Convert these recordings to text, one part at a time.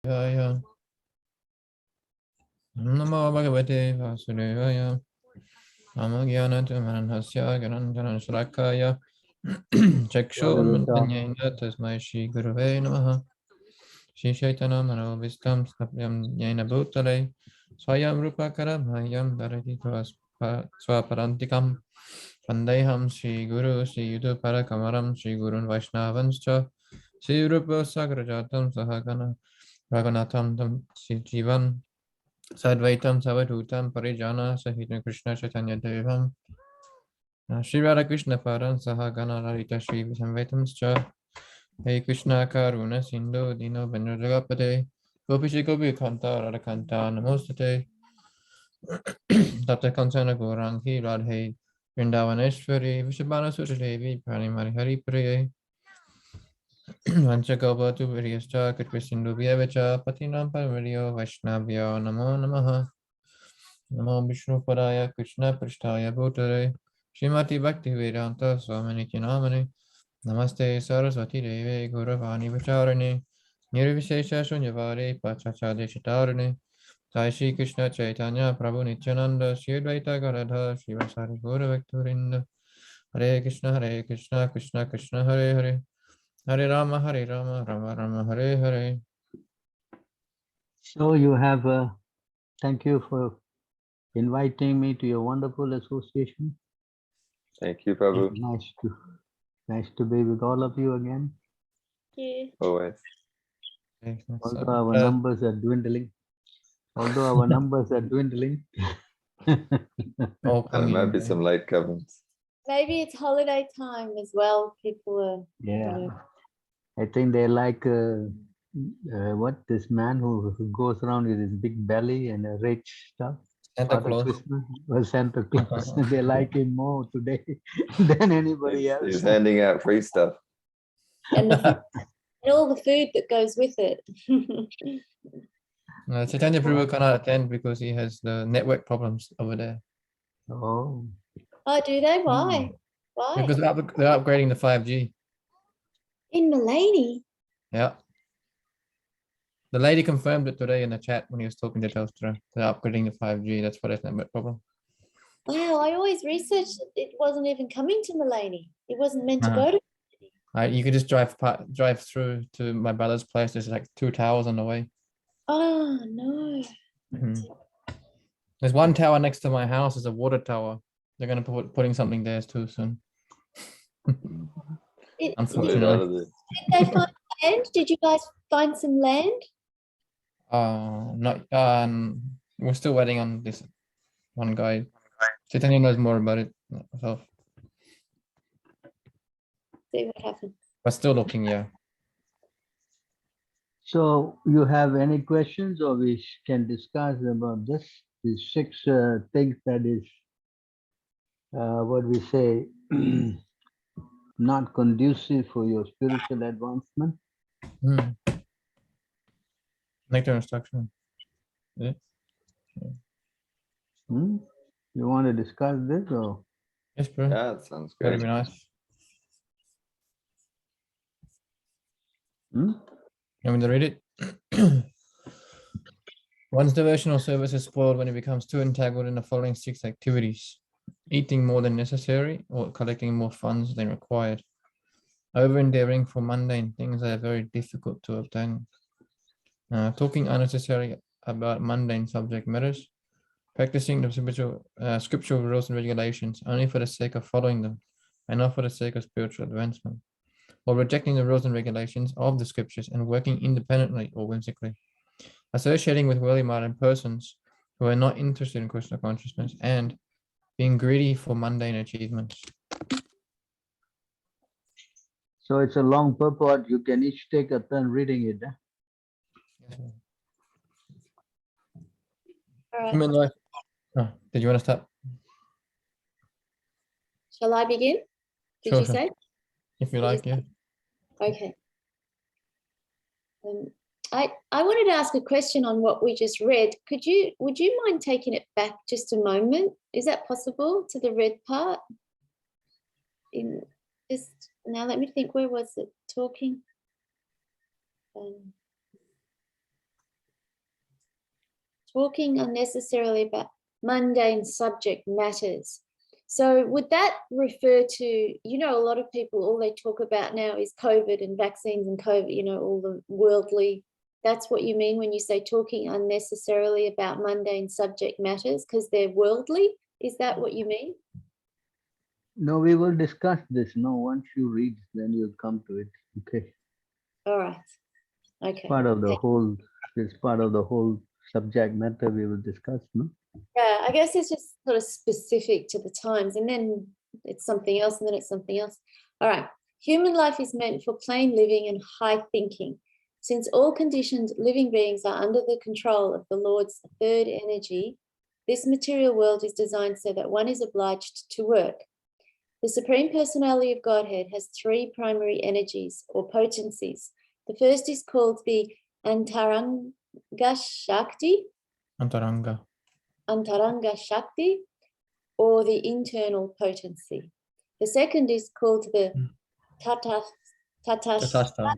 Vaya. Namo Bhagavate Vasudevaya. Namagyanatamannasya Gananjana Shalakaya. Chakshu Unmantanyena Tasmai Shri Gurave Namaha. Shri Chaitanya Manovistam Stapyam Yena Bhutale. Swayam Rupa Karamhayam Daradito Swaparantikam. Vandeham Shri Guru Shri Yudu Parakamaram Shri Gurun Vaishnavanscha. Shri Rupa Sagrajatam Sahagana Raghunatham Tam Shri Jivan Sadvaitam Savadutam Parijana Sahita Krishna Chaitanya Devam Shri Radha Krishna Param Sahagana Lalita Shri Samvetamscha Hey Krishna Karuna Sindhu Dino Bandhu Jagapate Gopishi Gopi Kanta Radhakanta Namostate Tapta Kansana Gorangi Radhe Vrindavaneshwari Vishabhana Sutadevi Pranimari Hari Priye Vanchakapa tu Viryascha Kripasindu Vyavecha Patinam Parvariyo Vaishnavya Namo Namaha Namo Vishnu Padaya Krishna Prishtaya Bhutare Srimati Bhakti Vedanta Swamini Kinamani Namaste Saraswati Deve Gauravani Vacharane Nirvishesha Shunyavare Pachachade Shitarane Sai Shri Krishna Chaitanya Prabhu Nityananda Shri Advaita Gadadhar Srivasari Gauravakturinda Hare Krishna Krishna Krishna Hare Hare Hare Rama Rama Rama Hare Hare. So you have, thank you for inviting me to your wonderful association. Thank you, Prabhu. Nice to be with all of you again. Thank you. Always. Although our numbers are dwindling. There might be some late comings. Maybe it's holiday time as well. People are. Yeah. I think they like what this man who goes around with his big belly and a rich stuff. Santa Claus. Christmas or Santa Claus. They like him more today than anybody else. He's handing out free stuff. And, and all the food that goes with it. Chaitanya Prabhu cannot attend because he has the network problems over there. Oh. Oh, do they? Why? Why? Because they're upgrading the 5G. In Malini? Yeah. The lady confirmed it today in the chat when he was talking to Telstra. They're upgrading the 5G. That's what is network problem. Wow, I always researched it wasn't even coming to Malini. It wasn't meant to go to. You could just drive through to my brother's place. There's like 2 towers on the way. Oh no. There's one tower next to my house. It's a water tower. They're going to putting something there too soon. Unfortunately. Did they find land? Did you guys find some land? Not. We're still waiting on this one guy. Chaitanya knows more about it myself. See what happens. But still looking, yeah. So you have any questions, or we can discuss about this? These 6 things that is, what we say, not conducive for your spiritual advancement. Nectar instruction. Yeah. You want to discuss this, or? Yes, bro. Yeah, that sounds great. Very nice. You want me to read it? One's devotional service is spoiled when it becomes too entangled in the following 6 activities: eating more than necessary or collecting more funds than required, over-endeavoring for mundane things that are very difficult to obtain, talking unnecessarily about mundane subject matters, practicing the scriptural rules and regulations only for the sake of following them and not for the sake of spiritual advancement, or rejecting the rules and regulations of the scriptures and working independently or whimsically, associating with worldly-minded persons who are not interested in Krishna consciousness, and being greedy for mundane achievements. So it's a long purport. You can each take a turn reading it. Yes, All right. Did you want to start? Shall I begin? Did you say? If you like, yeah. Okay. I wanted to ask a question on what we just read. Would you mind taking it back just a moment? Is that possible, to the red part? Now let me think, where was it talking? talking unnecessarily about mundane subject matters. So would that refer to, you know, a lot of people, all they talk about now is COVID and vaccines and COVID, you know, all the worldly. That's what you mean when you say talking unnecessarily about mundane subject matters because they're worldly? Is that what you mean? No, we will discuss this. No, once you read, then you'll come to it. Okay. All right. Okay. Part of the Okay. whole, it's part of the whole subject matter we will discuss, no? Yeah, I guess it's just sort of specific to the times, and then it's something else, and then it's something else. All right. Human life is meant for plain living and high thinking. Since all conditioned living beings are under the control of the Lord's third energy, this material world is designed so that one is obliged to work. The Supreme Personality of Godhead has three primary energies or potencies. The first is called the Antaranga Shakti, Antaranga. or the internal potency. The second is called the Tatastha.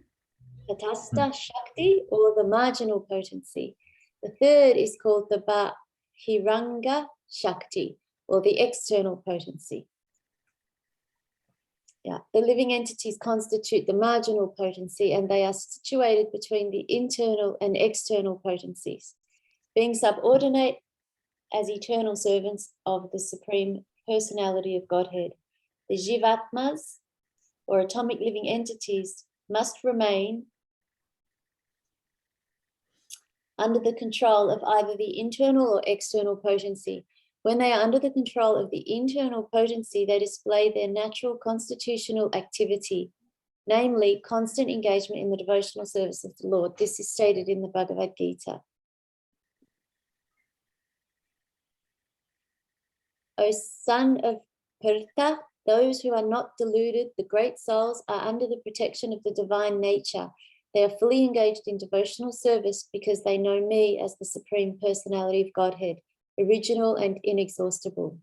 Tatastha Shakti, or the marginal potency. The third is called the Bahiranga Shakti, or the external potency. Yeah, the living entities constitute the marginal potency, and they are situated between the internal and external potencies, being subordinate as eternal servants of the Supreme Personality of Godhead. The Jivatmas, or atomic living entities, must remain under the control of either the internal or external potency. When they are under the control of the internal potency, they display their natural constitutional activity, namely constant engagement in the devotional service of the Lord. This is stated in the Bhagavad Gita. O son of Pirtha, those who are not deluded, the great souls, are under the protection of the divine nature. They are fully engaged in devotional service because they know me as the Supreme Personality of Godhead, original and inexhaustible.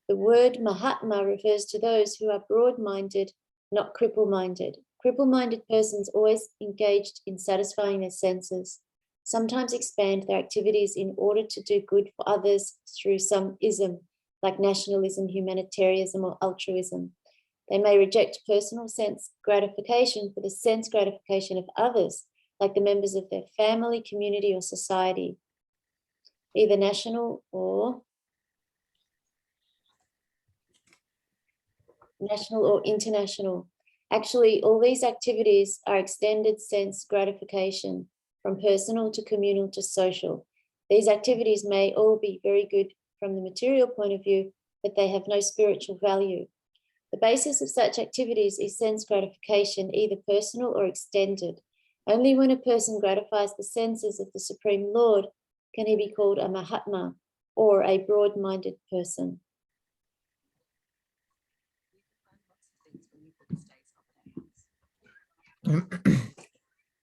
The word mahatma refers to those who are broad-minded, not cripple-minded. Cripple-minded persons always engaged in satisfying their senses, sometimes expand their activities in order to do good for others through some ism, like nationalism, humanitarianism, or altruism. They may reject personal sense gratification for the sense gratification of others, like the members of their family, community, or society, either national or international. Actually, all these activities are extended sense gratification from personal to communal to social. These activities may all be very good from the material point of view, but they have no spiritual value. The basis of such activities is sense gratification, either personal or extended. Only when a person gratifies the senses of the Supreme Lord can he be called a mahatma, or a broad-minded person.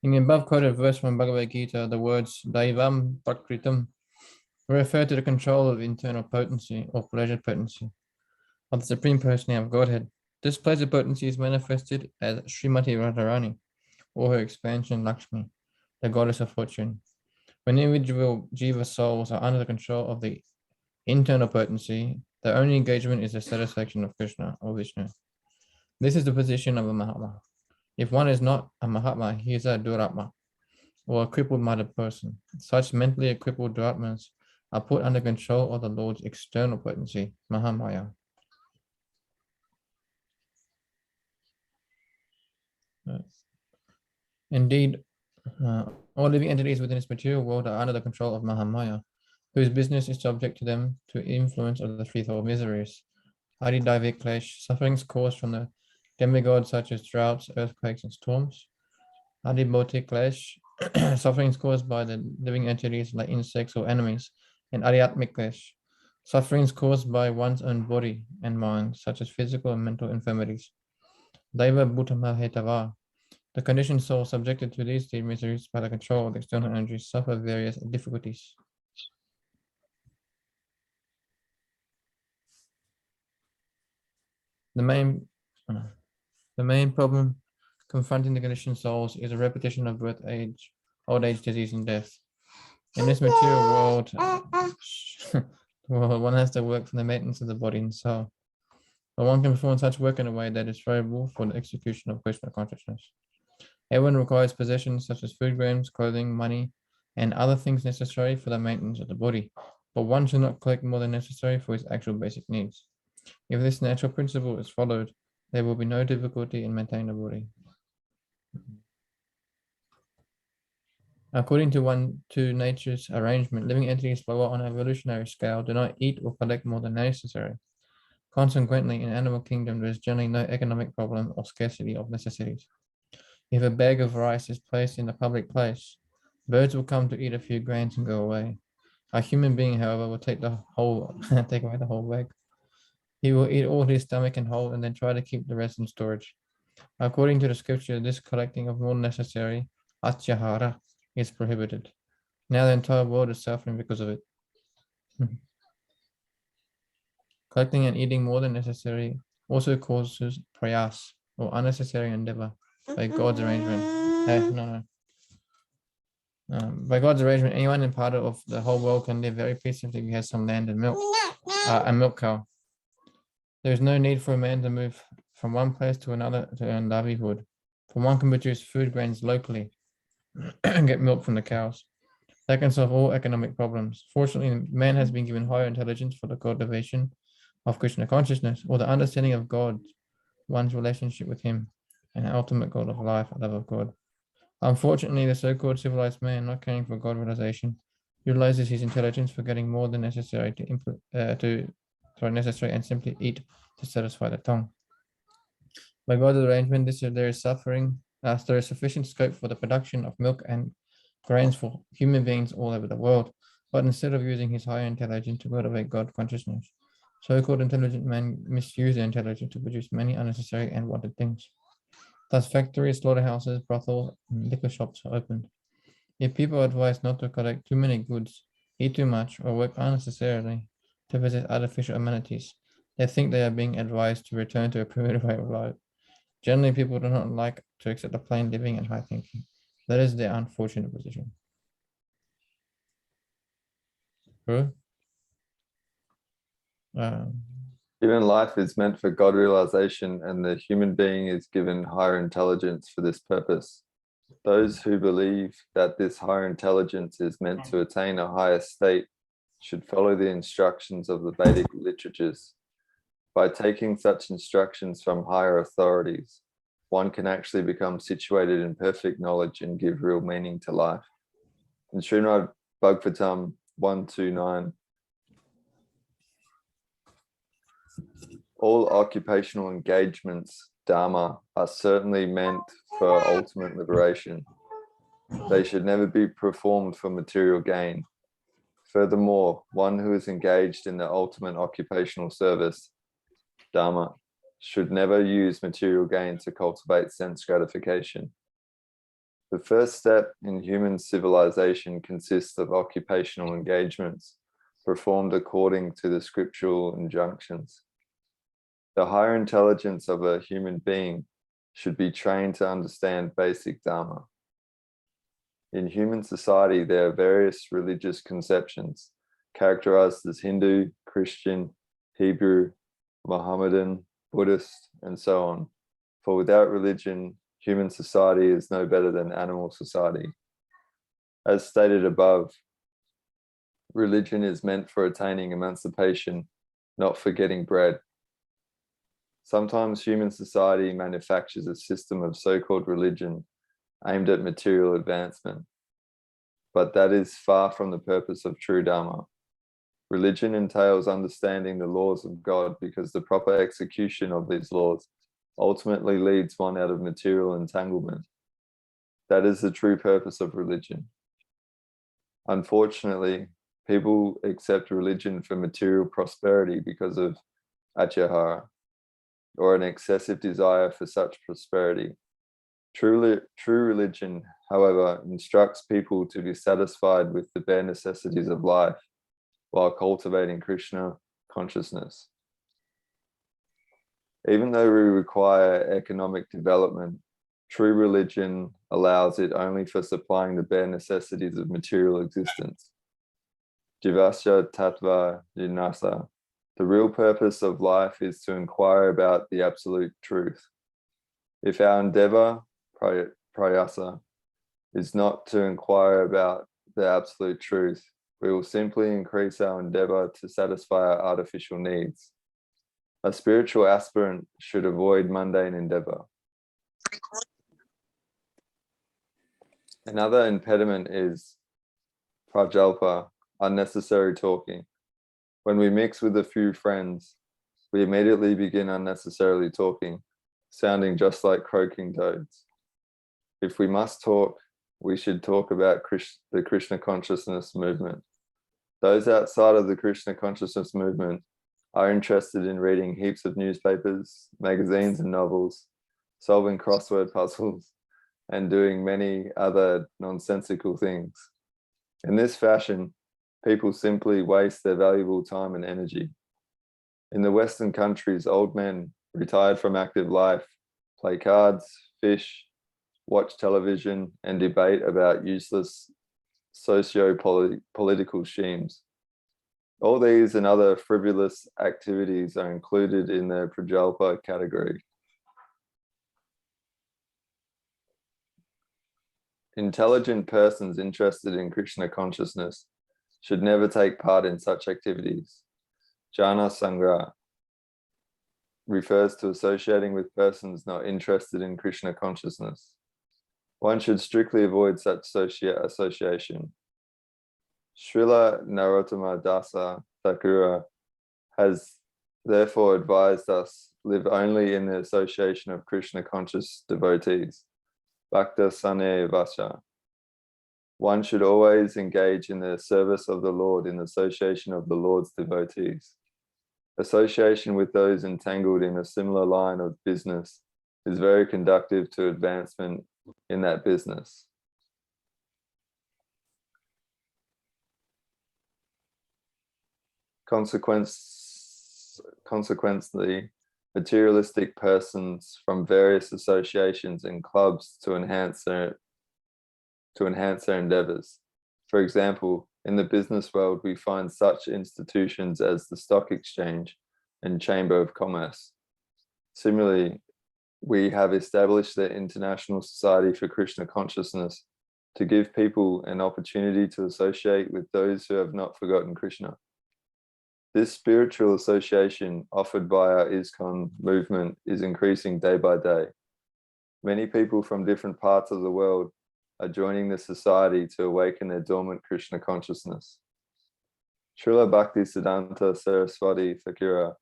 In the above quoted verse from Bhagavad Gita, the words Daivam Prakritam refer to the control of internal potency or pleasure potency of the Supreme Personality of Godhead. This pleasure potency is manifested as Srimati Radharani, or her expansion Lakshmi, the goddess of fortune. When individual jiva souls are under the control of the internal potency, their only engagement is the satisfaction of Krishna or Vishnu. This is the position of a Mahatma. If one is not a Mahatma, he is a Duratma, or a crippled-minded person. Such mentally crippled Duratmas are put under control of the Lord's external potency, Mahamaya. Indeed, all living entities within this material world are under the control of Mahamaya, whose business is subject to them to influence of the threefold miseries. Adidaivic clash, sufferings caused from the demigods such as droughts, earthquakes, and storms. Adibhautic clash, sufferings caused by the living entities like insects or enemies. And Adhyatmic clash, sufferings caused by one's own body and mind, such as physical and mental infirmities. Daiva Bhutama Hetava, the conditioned soul subjected to these three miseries by the control of the external energies suffer various difficulties. The main problem confronting the conditioned souls is a repetition of birth, age, old age, disease, and death. In this material world, one has to work for the maintenance of the body and soul. But one can perform such work in a way that is favorable for the execution of Krishna consciousness. Everyone requires possessions such as food grains, clothing, money, and other things necessary for the maintenance of the body. But one should not collect more than necessary for his actual basic needs. If this natural principle is followed, there will be no difficulty in maintaining the body. According to nature's arrangement, living entities lower on an evolutionary scale do not eat or collect more than necessary. Consequently, in animal kingdom, there is generally no economic problem or scarcity of necessities. If a bag of rice is placed in a public place, birds will come to eat a few grains and go away. A human being, however, will take away the whole bag. He will eat all his stomach and whole and then try to keep the rest in storage. According to the scripture, this collecting of more necessary, atyahara, is prohibited. Now the entire world is suffering because of it. Collecting and eating more than necessary also causes prayas, or unnecessary endeavor, by God's arrangement. By God's arrangement, anyone in part of the whole world can live very peacefully if he has some land and milk, a milk cow. There is no need for a man to move from one place to another to earn livelihood, for one can produce food grains locally and get milk from the cows. That can solve all economic problems. Fortunately, man has been given higher intelligence for the cultivation of Krishna consciousness, or the understanding of God, one's relationship with him, and the ultimate goal of life, love of God. Unfortunately, the so-called civilized man, not caring for God realization, utilizes his intelligence for getting more than necessary necessary and simply eat to satisfy the tongue. By God's arrangement, there is sufficient scope for the production of milk and grains for human beings all over the world. But instead of using his higher intelligence to cultivate God consciousness, so-called intelligent men misuse their intelligence to produce many unnecessary and wanted things. Thus, factories, slaughterhouses, brothels, and liquor shops are opened. If people are advised not to collect too many goods, eat too much, or work unnecessarily to possess artificial amenities, they think they are being advised to return to a primitive way of life. Generally, people do not like to accept a plain living and high thinking. That is their unfortunate position. True? Human life is meant for God realization, and the human being is given higher intelligence for this purpose. Those who believe that this higher intelligence is meant to attain a higher state should follow the instructions of the Vedic literatures. By taking such instructions from higher authorities, one can actually become situated in perfect knowledge and give real meaning to life. In Srimad Bhagavatam 129, all occupational engagements, dharma, are certainly meant for ultimate liberation. They should never be performed for material gain. Furthermore, one who is engaged in the ultimate occupational service, dharma, should never use material gain to cultivate sense gratification. The first step in human civilization consists of occupational engagements performed according to the scriptural injunctions. The higher intelligence of a human being should be trained to understand basic dharma. In human society, there are various religious conceptions characterized as Hindu, Christian, Hebrew, Mohammedan, Buddhist, and so on. For without religion, human society is no better than animal society. As stated above, religion is meant for attaining emancipation, not for getting bread. Sometimes human society manufactures a system of so-called religion aimed at material advancement, but that is far from the purpose of true Dharma. Religion entails understanding the laws of God, because the proper execution of these laws ultimately leads one out of material entanglement. That is the true purpose of religion. Unfortunately, people accept religion for material prosperity because of atyahara, or an excessive desire for such prosperity. True religion, however, instructs people to be satisfied with the bare necessities of life while cultivating Krishna consciousness. Even though we require economic development, true religion allows it only for supplying the bare necessities of material existence. Jivasya tattva jinasa. The real purpose of life is to inquire about the absolute truth. If our endeavor, prayasa, is not to inquire about the absolute truth, we will simply increase our endeavor to satisfy our artificial needs. A spiritual aspirant should avoid mundane endeavor. Another impediment is prajalpa, unnecessary talking. When we mix with a few friends, we immediately begin unnecessarily talking, sounding just like croaking toads. If we must talk, we should talk about the Krishna consciousness movement. Those outside of the Krishna consciousness movement are interested in reading heaps of newspapers, magazines and novels, solving crossword puzzles, and doing many other nonsensical things. In this fashion, people simply waste their valuable time and energy. In the Western countries, old men retired from active life play cards, fish, watch television, and debate about useless socio-political schemes. All these and other frivolous activities are included in the prajalpa category. Intelligent persons interested in Krishna consciousness should never take part in such activities. Jana Sangra refers to associating with persons not interested in Krishna consciousness. One should strictly avoid such association. Srila Narottama Dasa Thakura has therefore advised us live only in the association of Krishna conscious devotees. Bhakta Sane Vasha. One should always engage in the service of the Lord in the association of the Lord's devotees. Association with those entangled in a similar line of business is very conductive to advancement in that business. Consequently, materialistic persons from various associations and clubs to enhance their endeavors. For example, in the business world, we find such institutions as the Stock Exchange and Chamber of Commerce. Similarly, we have established the International Society for Krishna Consciousness to give people an opportunity to associate with those who have not forgotten Krishna. This spiritual association offered by our ISKM movement is increasing day by day. Many people from different parts of the world are joining the society to awaken their dormant Krishna consciousness. Srila Bhaktisiddhanta Saraswati Thakura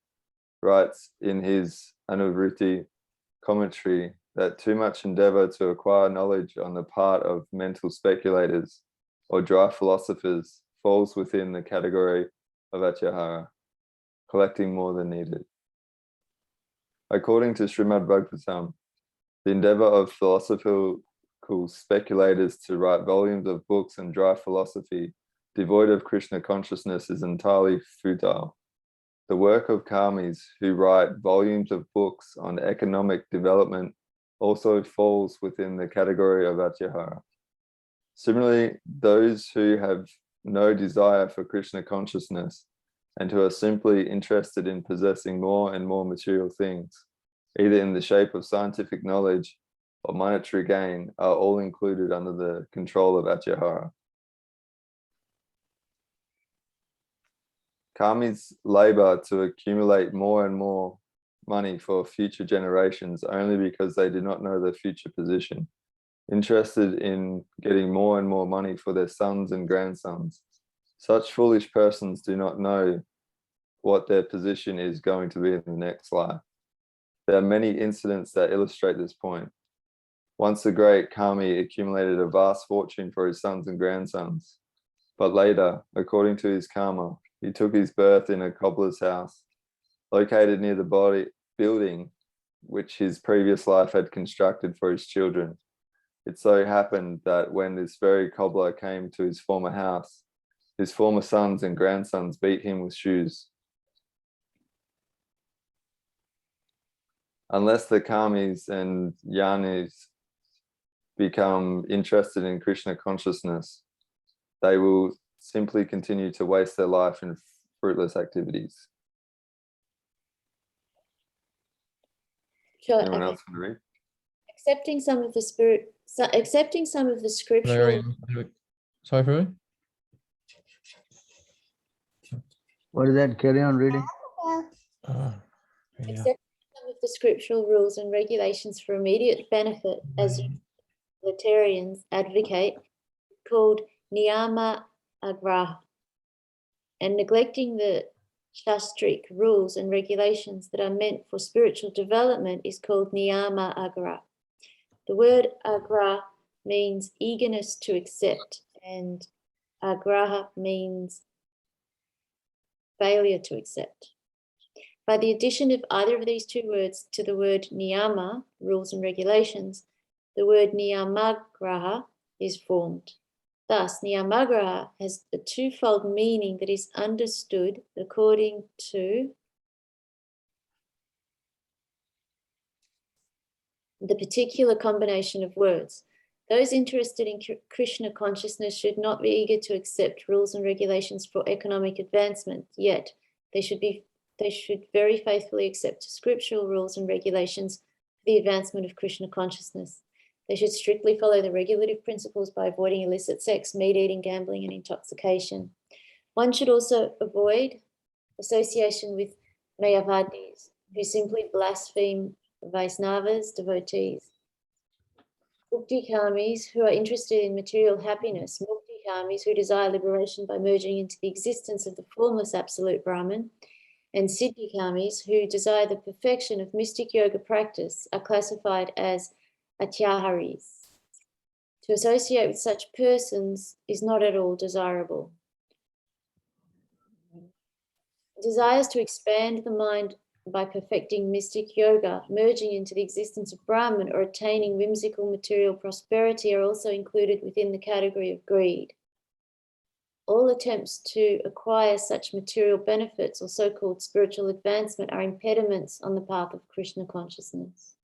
writes in his Anuvritti commentary that too much endeavor to acquire knowledge on the part of mental speculators or dry philosophers falls within the category of atyahara, collecting more than needed. According to Srimad Bhagavatam, the endeavor of philosophical speculators to write volumes of books and dry philosophy devoid of Krishna consciousness is entirely futile. The work of karmis who write volumes of books on economic development also falls within the category of atyahara. Similarly, those who have no desire for Krishna consciousness and who are simply interested in possessing more and more material things, either in the shape of scientific knowledge or monetary gain, are all included under the control of atyahara. Karmis labor to accumulate more and more money for future generations only because they do not know their future position, interested in getting more and more money for their sons and grandsons. Such foolish persons do not know what their position is going to be in the next life. There are many incidents that illustrate this point. Once a great Kami accumulated a vast fortune for his sons and grandsons, but later, according to his karma, he took his birth in a cobbler's house, located near the building which his previous life had constructed for his children. It so happened that when this very cobbler came to his former house, his former sons and grandsons beat him with shoes. Unless the Kamis and Yanis become interested in Krishna consciousness, they will simply continue to waste their life in fruitless activities. Sure. Anyone Okay. else want to read? Accepting some of the scriptural. Sorry, Prabhu? What is that? Carry on reading. Yeah. Accepting some of the scriptural rules and regulations for immediate benefit, as utilitarians advocate, called niyama agraha, and neglecting the shastric rules and regulations that are meant for spiritual development is called niyama agraha. The word agraha means eagerness to accept, and agraha means failure to accept. By the addition of either of these two words to the word niyama, rules and regulations, the word niyamagraha is formed. Thus, niyamagraha has a twofold meaning that is understood according to the particular combination of words. Those interested in Krishna consciousness should not be eager to accept rules and regulations for economic advancement, yet they should very faithfully accept scriptural rules and regulations for the advancement of Krishna consciousness. They should strictly follow the regulative principles by avoiding illicit sex, meat eating, gambling, and intoxication. One should also avoid association with mayavadis, who simply blaspheme Vaisnavas, devotees. Mukti-kamis, who are interested in material happiness, mukti-kamis, who desire liberation by merging into the existence of the formless absolute Brahman, and siddhi-kamis, who desire the perfection of mystic yoga practice, are classified as atyaharis. To associate with such persons is not at all desirable. Desires to expand the mind by perfecting mystic yoga, merging into the existence of Brahman, or attaining whimsical material prosperity are also included within the category of greed. All attempts to acquire such material benefits or so-called spiritual advancement are impediments on the path of Krishna consciousness.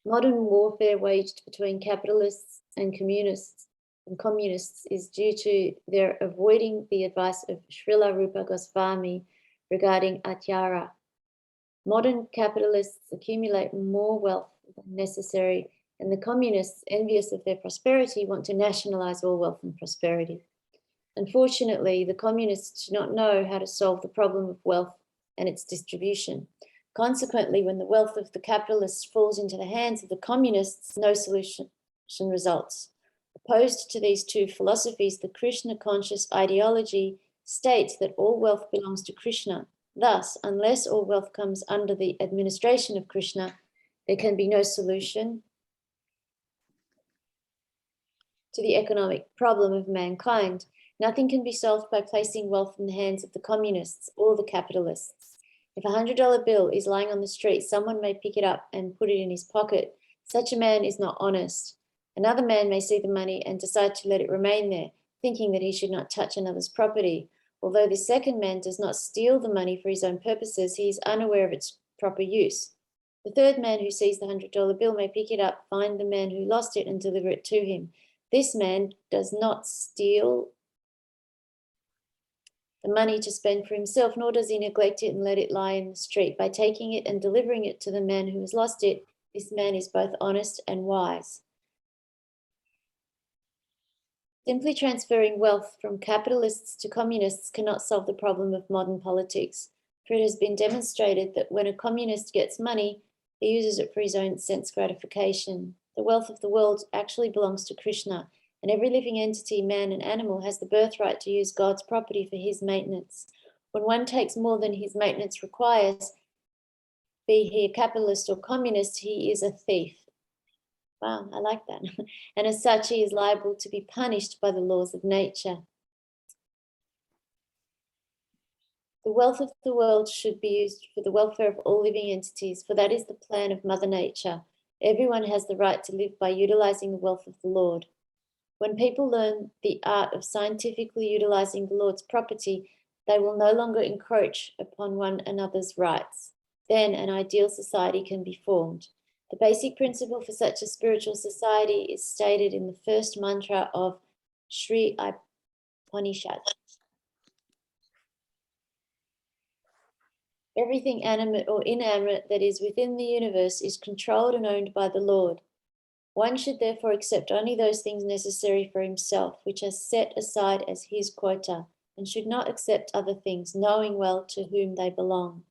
Modern warfare waged between capitalists and communists is due to their avoiding the advice of Srila Rupa Goswami regarding atyara. Modern capitalists accumulate more wealth than necessary, and the communists, envious of their prosperity, want to nationalize all wealth and prosperity. Unfortunately, the communists do not know how to solve the problem of wealth and its distribution. Consequently, when the wealth of the capitalists falls into the hands of the communists, no solution results. Opposed to these two philosophies, the Krishna conscious ideology states that all wealth belongs to Krishna. Thus, unless all wealth comes under the administration of Krishna, there can be no solution to the economic problem of mankind. Nothing can be solved by placing wealth in the hands of the communists or the capitalists. If a $100 bill is lying on the street, someone may pick it up and put it in his pocket. Such a man is not honest. Another man may see the money and decide to let it remain there, thinking that he should not touch another's property. Although the second man does not steal the money for his own purposes, he is unaware of its proper use. The third man who sees the $100 bill may pick it up, find the man who lost it, and deliver it to him. This man does not steal the money to spend for himself, nor does he neglect it and let it lie in the street. By taking it and delivering it to the man who has lost it, this man is both honest and wise. Simply transferring wealth from capitalists to communists cannot solve the problem of modern politics, for it has been demonstrated that when a communist gets money, he uses it for his own sense gratification. The wealth of the world actually belongs to Krishna, and every living entity, man and animal, has the birthright to use God's property for his maintenance. When one takes more than his maintenance requires, be he a capitalist or communist, he is a thief. Wow, I like that. And as such, he is liable to be punished by the laws of nature. The wealth of the world should be used for the welfare of all living entities, for that is the plan of Mother Nature. Everyone has the right to live by utilizing the wealth of the Lord. When people learn the art of scientifically utilizing the Lord's property, they will no longer encroach upon one another's rights. Then an ideal society can be formed. The basic principle for such a spiritual society is stated in the first mantra of Sri Upanishad. Everything animate or inanimate that is within the universe is controlled and owned by the Lord. One should therefore accept only those things necessary for himself, which are set aside as his quota, and should not accept other things, knowing well to whom they belong.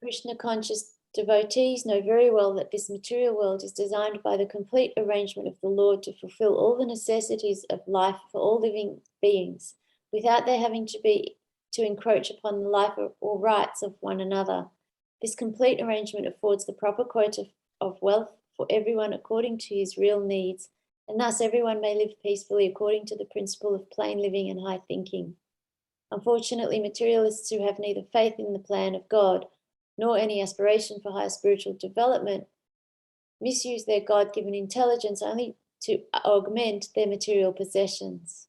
Krishna-conscious devotees know very well that this material world is designed by the complete arrangement of the Lord to fulfill all the necessities of life for all living beings, without their having to encroach upon the life or rights of one another. This complete arrangement affords the proper quota of wealth for everyone according to his real needs, and thus everyone may live peacefully according to the principle of plain living and high thinking. Unfortunately, materialists who have neither faith in the plan of God nor any aspiration for higher spiritual development misuse their God-given intelligence only to augment their material possessions.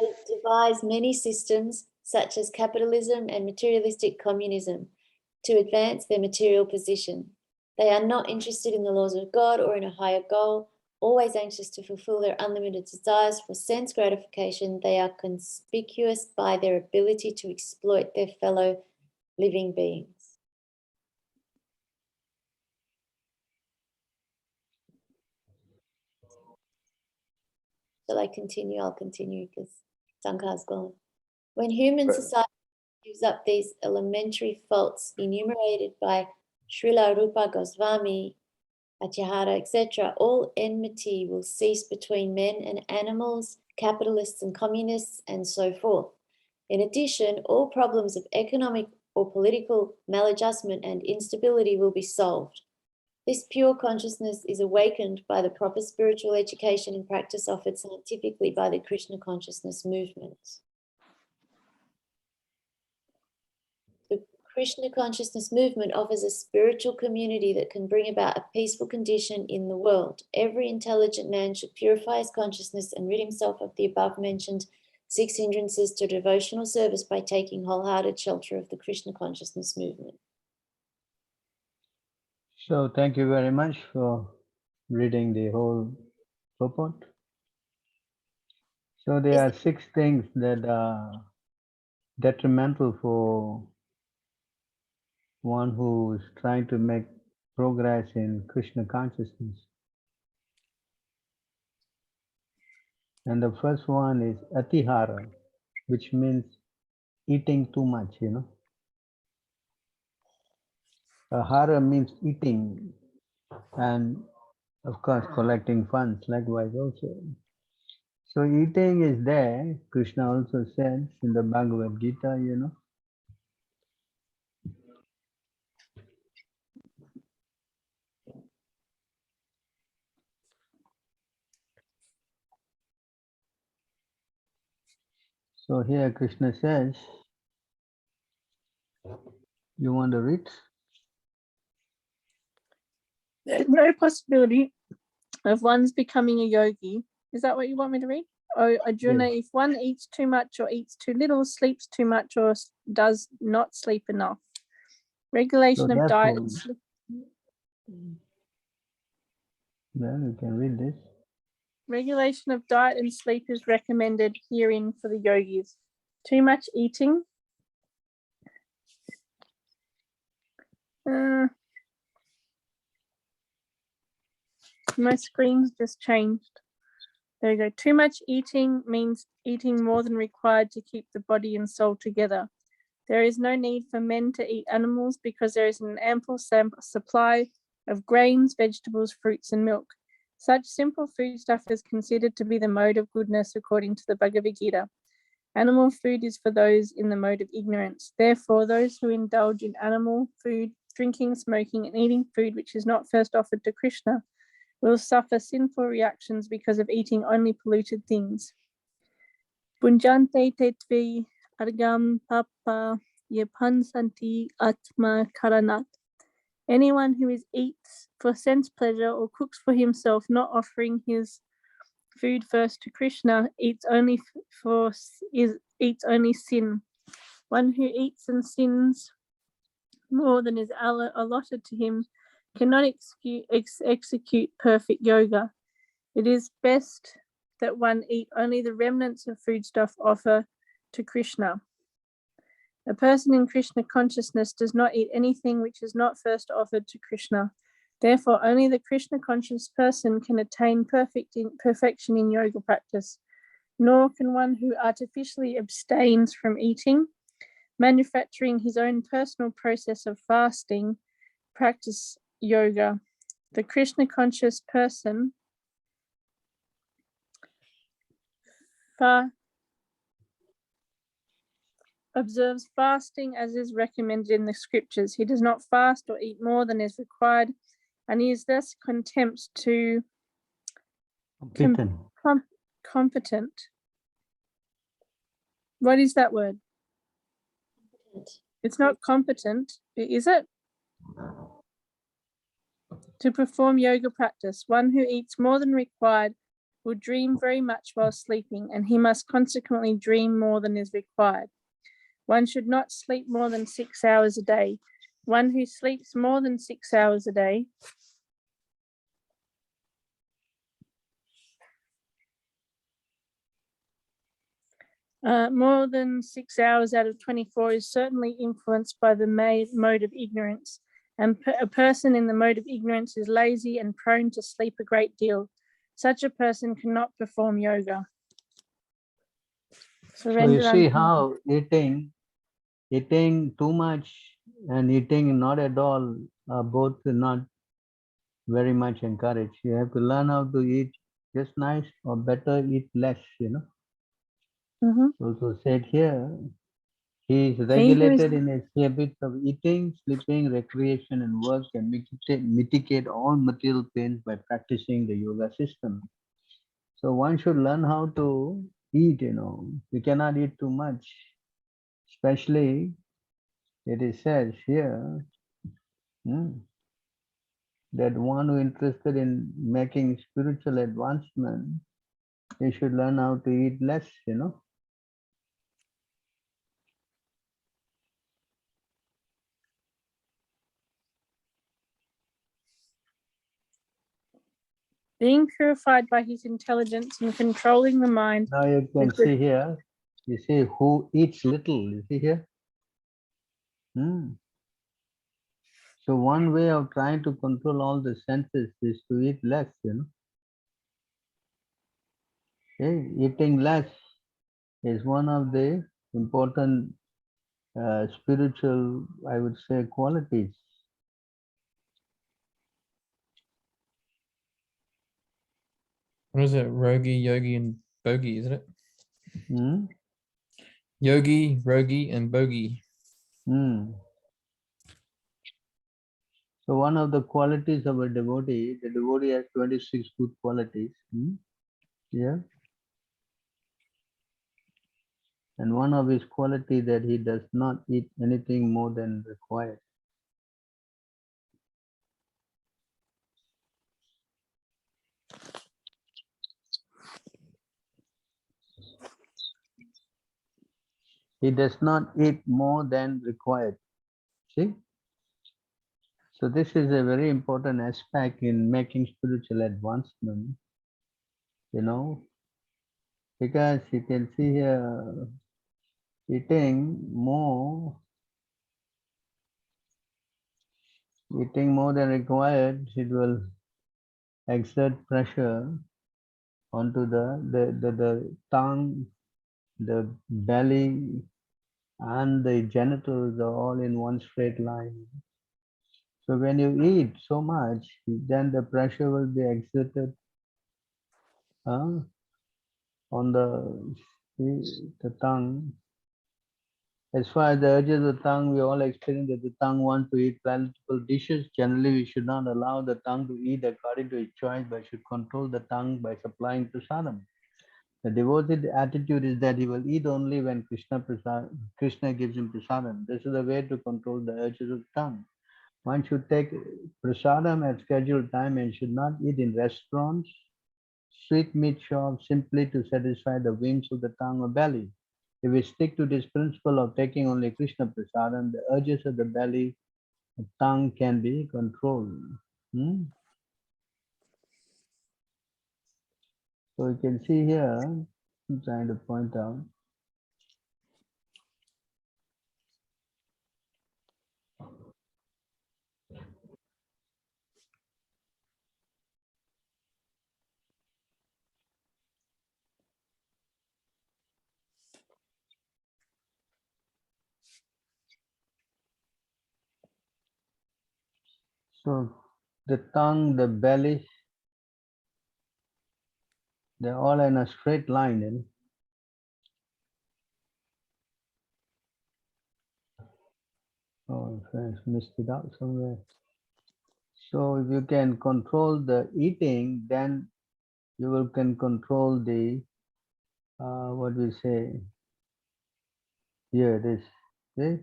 They devise many systems, such as capitalism and materialistic communism, to advance their material position. They are not interested in the laws of God or in a higher goal. Always anxious to fulfill their unlimited desires for sense gratification, they are conspicuous by their ability to exploit their fellow living beings. Shall I continue? I'll continue because Sankar's gone. When human society gives up these elementary faults enumerated by Srila Rupa Goswami, Achyahara, etc., all enmity will cease between men and animals, capitalists and communists, and so forth. In addition, all problems of economic or political maladjustment and instability will be solved. This pure consciousness is awakened by the proper spiritual education and practice offered scientifically by the Krishna consciousness movement. The Krishna consciousness movement offers a spiritual community that can bring about a peaceful condition in the world. Every intelligent man should purify his consciousness and rid himself of the above-mentioned 6 hindrances to devotional service by taking wholehearted shelter of the Krishna consciousness movement. So thank you very much for reading the whole purport. So there are 6 things that are detrimental for one who is trying to make progress in Krishna consciousness. And the first one is atihara, which means eating too much, Hara means eating, and of course collecting funds likewise also. So eating is there. Krishna also said in the Bhagavad Gita, So here Krishna says, you want to read? There's no possibility of one's becoming a yogi. Is that what you want me to read? Oh, Arjuna, Yes. if one eats too much or eats too little, sleeps too much or does not sleep enough. Regulation So of diet therefore, and sleep. Yeah, you can read this. Regulation of diet and sleep is recommended herein for the yogis. Too much eating. My screen's just changed. There we go. Too much eating means eating more than required to keep the body and soul together. There is no need for men to eat animals because there is an ample supply of grains, vegetables, fruits, and milk. Such simple foodstuff is considered to be the mode of goodness according to the Bhagavad Gita. Animal food is for those in the mode of ignorance. Therefore, those who indulge in animal food, drinking, smoking, and eating food which is not first offered to Krishna will suffer sinful reactions because of eating only polluted things. Bunjante tetve argam papa yepansanti atma karanat. Anyone who eats for sense pleasure or cooks for himself, not offering his food first to Krishna eats only eats only sin. One who eats and sins more than is allotted to him cannot execute perfect yoga. It is best that one eat only the remnants of foodstuff offer to Krishna. A person in Krishna consciousness does not eat anything which is not first offered to Krishna. Therefore, only the Krishna conscious person can attain perfection in yoga practice, nor can one who artificially abstains from eating, manufacturing his own personal process of fasting, practice yoga. The Krishna conscious person observes fasting as is recommended in the scriptures. He does not fast or eat more than is required, and he is thus competent. What is that word? It's not competent, is it? To perform yoga practice. One who eats more than required will dream very much while sleeping, and he must consequently dream more than is required. One should not sleep more than 6 hours a day. One who sleeps more than 6 hours a day more than 6 hours out of 24 is certainly influenced by the mode of ignorance. And a person in the mode of ignorance is lazy and prone to sleep a great deal. Such a person cannot perform yoga. So you see how eating too much and eating not at all are both not very much encouraged. You have to learn how to eat just nice, or better eat less, Also said here, he is regulated in his habits of eating, sleeping, recreation, and work, and mitigate all material pains by practicing the yoga system. So one should learn how to eat, You cannot eat too much. Especially, it is said here that one who is interested in making spiritual advancement, he should learn how to eat less, Being purified by his intelligence and controlling the mind. Now you can see here, you see who eats little, you see here? So one way of trying to control all the senses is to eat less, Okay? Eating less is one of the important spiritual, I would say, qualities. What is it? Rogi, yogi, and bogi, isn't it? Yogi, rogi, and bogi. So one of the qualities of a devotee, the devotee has 26 good qualities. Yeah. And one of his quality that he does not eat anything more than required. He does not eat more than required. See? So this is a very important aspect in making spiritual advancement, because you can see here, eating more than required, it will exert pressure onto the tongue, the belly, and the genitals are all in one straight line. So when you eat so much, then the pressure will be exerted on the tongue. As far as the urges of the tongue, we all experience that the tongue wants to eat palatable dishes. Generally, we should not allow the tongue to eat according to its choice, but should control the tongue by supplying prasadam. The devotee attitude is that he will eat only when Krishna gives him prasadam. This is the way to control the urges of the tongue. One should take prasadam at scheduled time and should not eat in restaurants sweet meat shop simply to satisfy the whims of the tongue or belly. If we stick to this principle of taking only Krishna prasadam, the urges of the belly, the tongue can be controlled. Hmm? So you can see here, I'm trying to point out. So the tongue, the belly, they're all in a straight line. You know? Oh, friends, missed it out somewhere. So if you can control the eating, then you will can control the what we say. Here it is. See?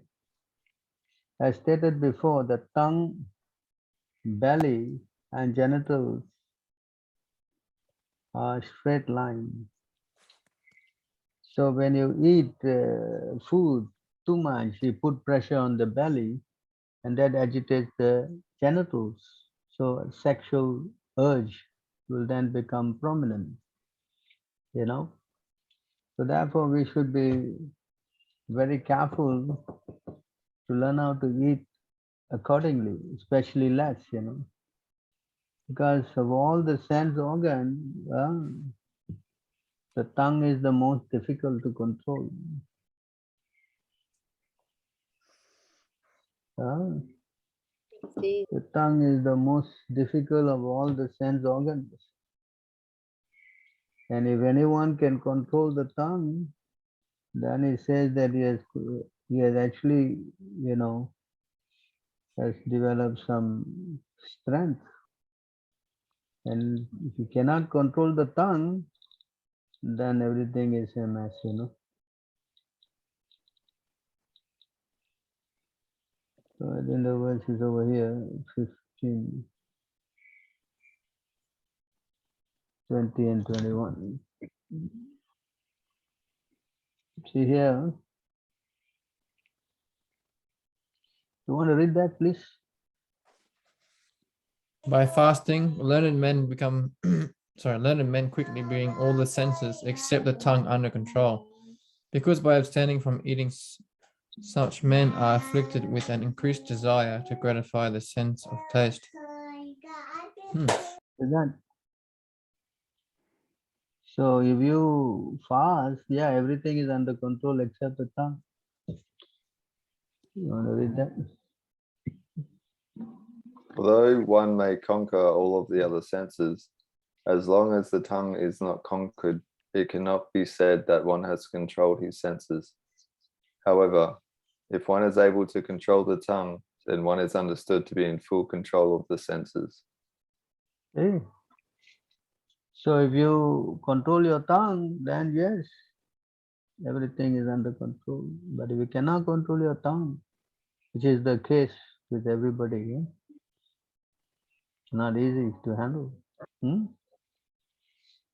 As stated before, the tongue, belly, and genitals are straight line. So when you eat food too much, you put pressure on the belly, and that agitates the genitals. So sexual urge will then become prominent, you know. So therefore we should be very careful to learn how to eat accordingly, especially less, you know. Because of all the sense organs, the tongue is the most difficult to control. The tongue is the most difficult of all the sense organs. And if anyone can control the tongue, then he says that he has actually, you know, has developed some strength. And if you cannot control the tongue, then everything is a mess, you know. So I think the verse is over here, 15, 20 and 21. See here. You want to read that, please? By fasting, learned men become learned men quickly bring all the senses except the tongue under control. Because by abstaining from eating, such men are afflicted with an increased desire to gratify the sense of taste. Is that? So if you fast, yeah, everything is under control except the tongue. You want to read that? Although one may conquer all of the other senses, as long as the tongue is not conquered, it cannot be said that one has controlled his senses. However, if one is able to control the tongue, then one is understood to be in full control of the senses. Hey. So if you control your tongue, then yes, everything is under control. But if you cannot control your tongue, which is the case with everybody, yeah? Not easy to handle. So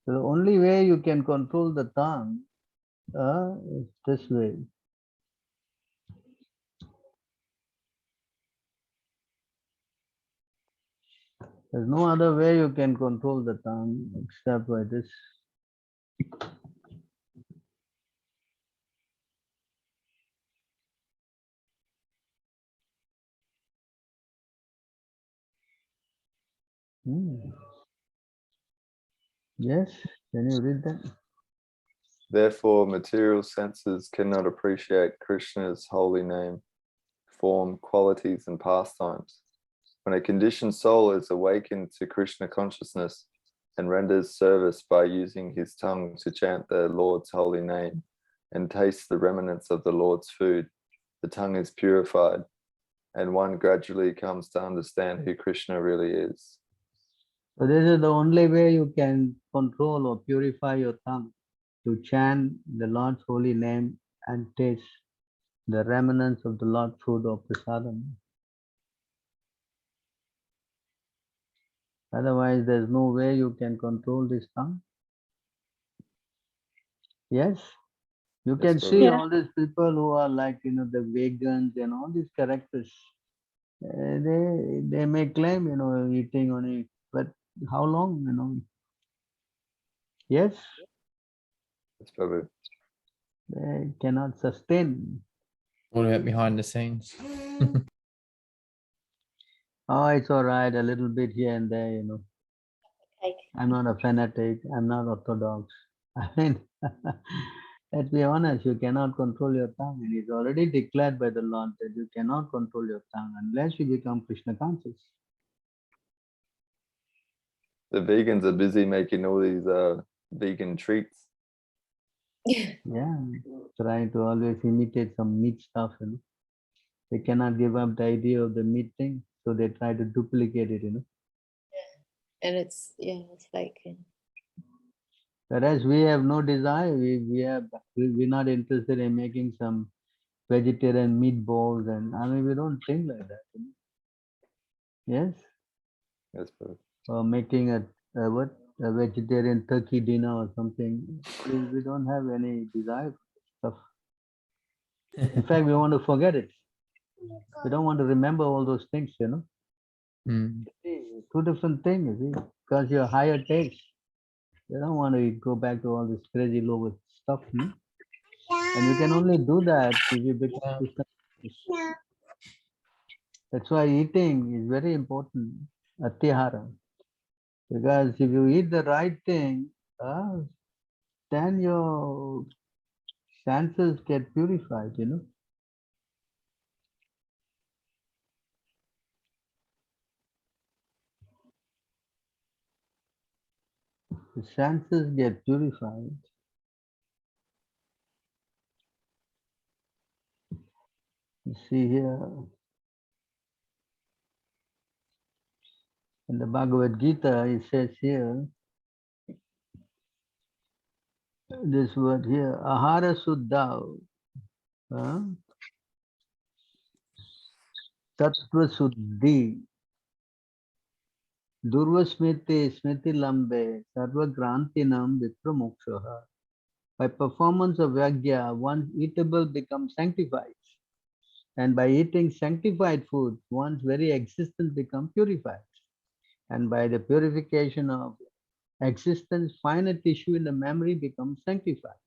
the only way you can control the tongue is this way. There's no other way you can control the tongue except by this. Yes, can you read that? Therefore, material senses cannot appreciate Krishna's holy name, form, qualities, and pastimes. When a conditioned soul is awakened to Krishna consciousness and renders service by using his tongue to chant the Lord's holy name and taste the remnants of the Lord's food, the tongue is purified, and one gradually comes to understand who Krishna really is. So this is the only way you can control or purify your tongue, to chant the Lord's holy name and taste the remnants of the Lord's food or prasadam. Otherwise, there's no way you can control this tongue. Yes, you can Prabhu. see Yeah. all these people who are like, the vegans and all these characters. They may claim, eating only, but how long, Yes, Yes, Prabhu. they cannot sustain. All the way behind the scenes. Oh, it's all right, a little bit here and there, Okay. I'm not a fanatic, I'm not orthodox. I mean, let's be honest, you cannot control your tongue. It is already declared by the Lord that you cannot control your tongue unless you become Krishna conscious. The vegans are busy making all these vegan treats. Yeah, trying to always imitate some meat stuff, They cannot give up the idea of the meat thing, so they try to duplicate it, And it's like Whereas we have no desire, we're not interested in making some vegetarian meatballs, and I mean, we don't think like that. Yes, Yes, Prabhu. or making a vegetarian turkey dinner or something. We don't have any desire for stuff. In fact, we want to forget it. We don't want to remember all those things, Mm. Two different things, because your higher taste. You don't want to go back to all this crazy low stuff. And you can only do that if you become Krishna conscious. That's why eating is very important, atihara. Because if you eat the right thing, then your senses get purified, The senses get purified. You see here in the Bhagavad Gita, it says here, this word here, ahara suddha, tattva suddhi, durva smiti lambe, sarva grantinam vipramokshaha. By performance of yajna, one's eatable becomes sanctified. And by eating sanctified food, one's very existence becomes purified. And by the purification of existence, finer tissue in the memory becomes sanctified.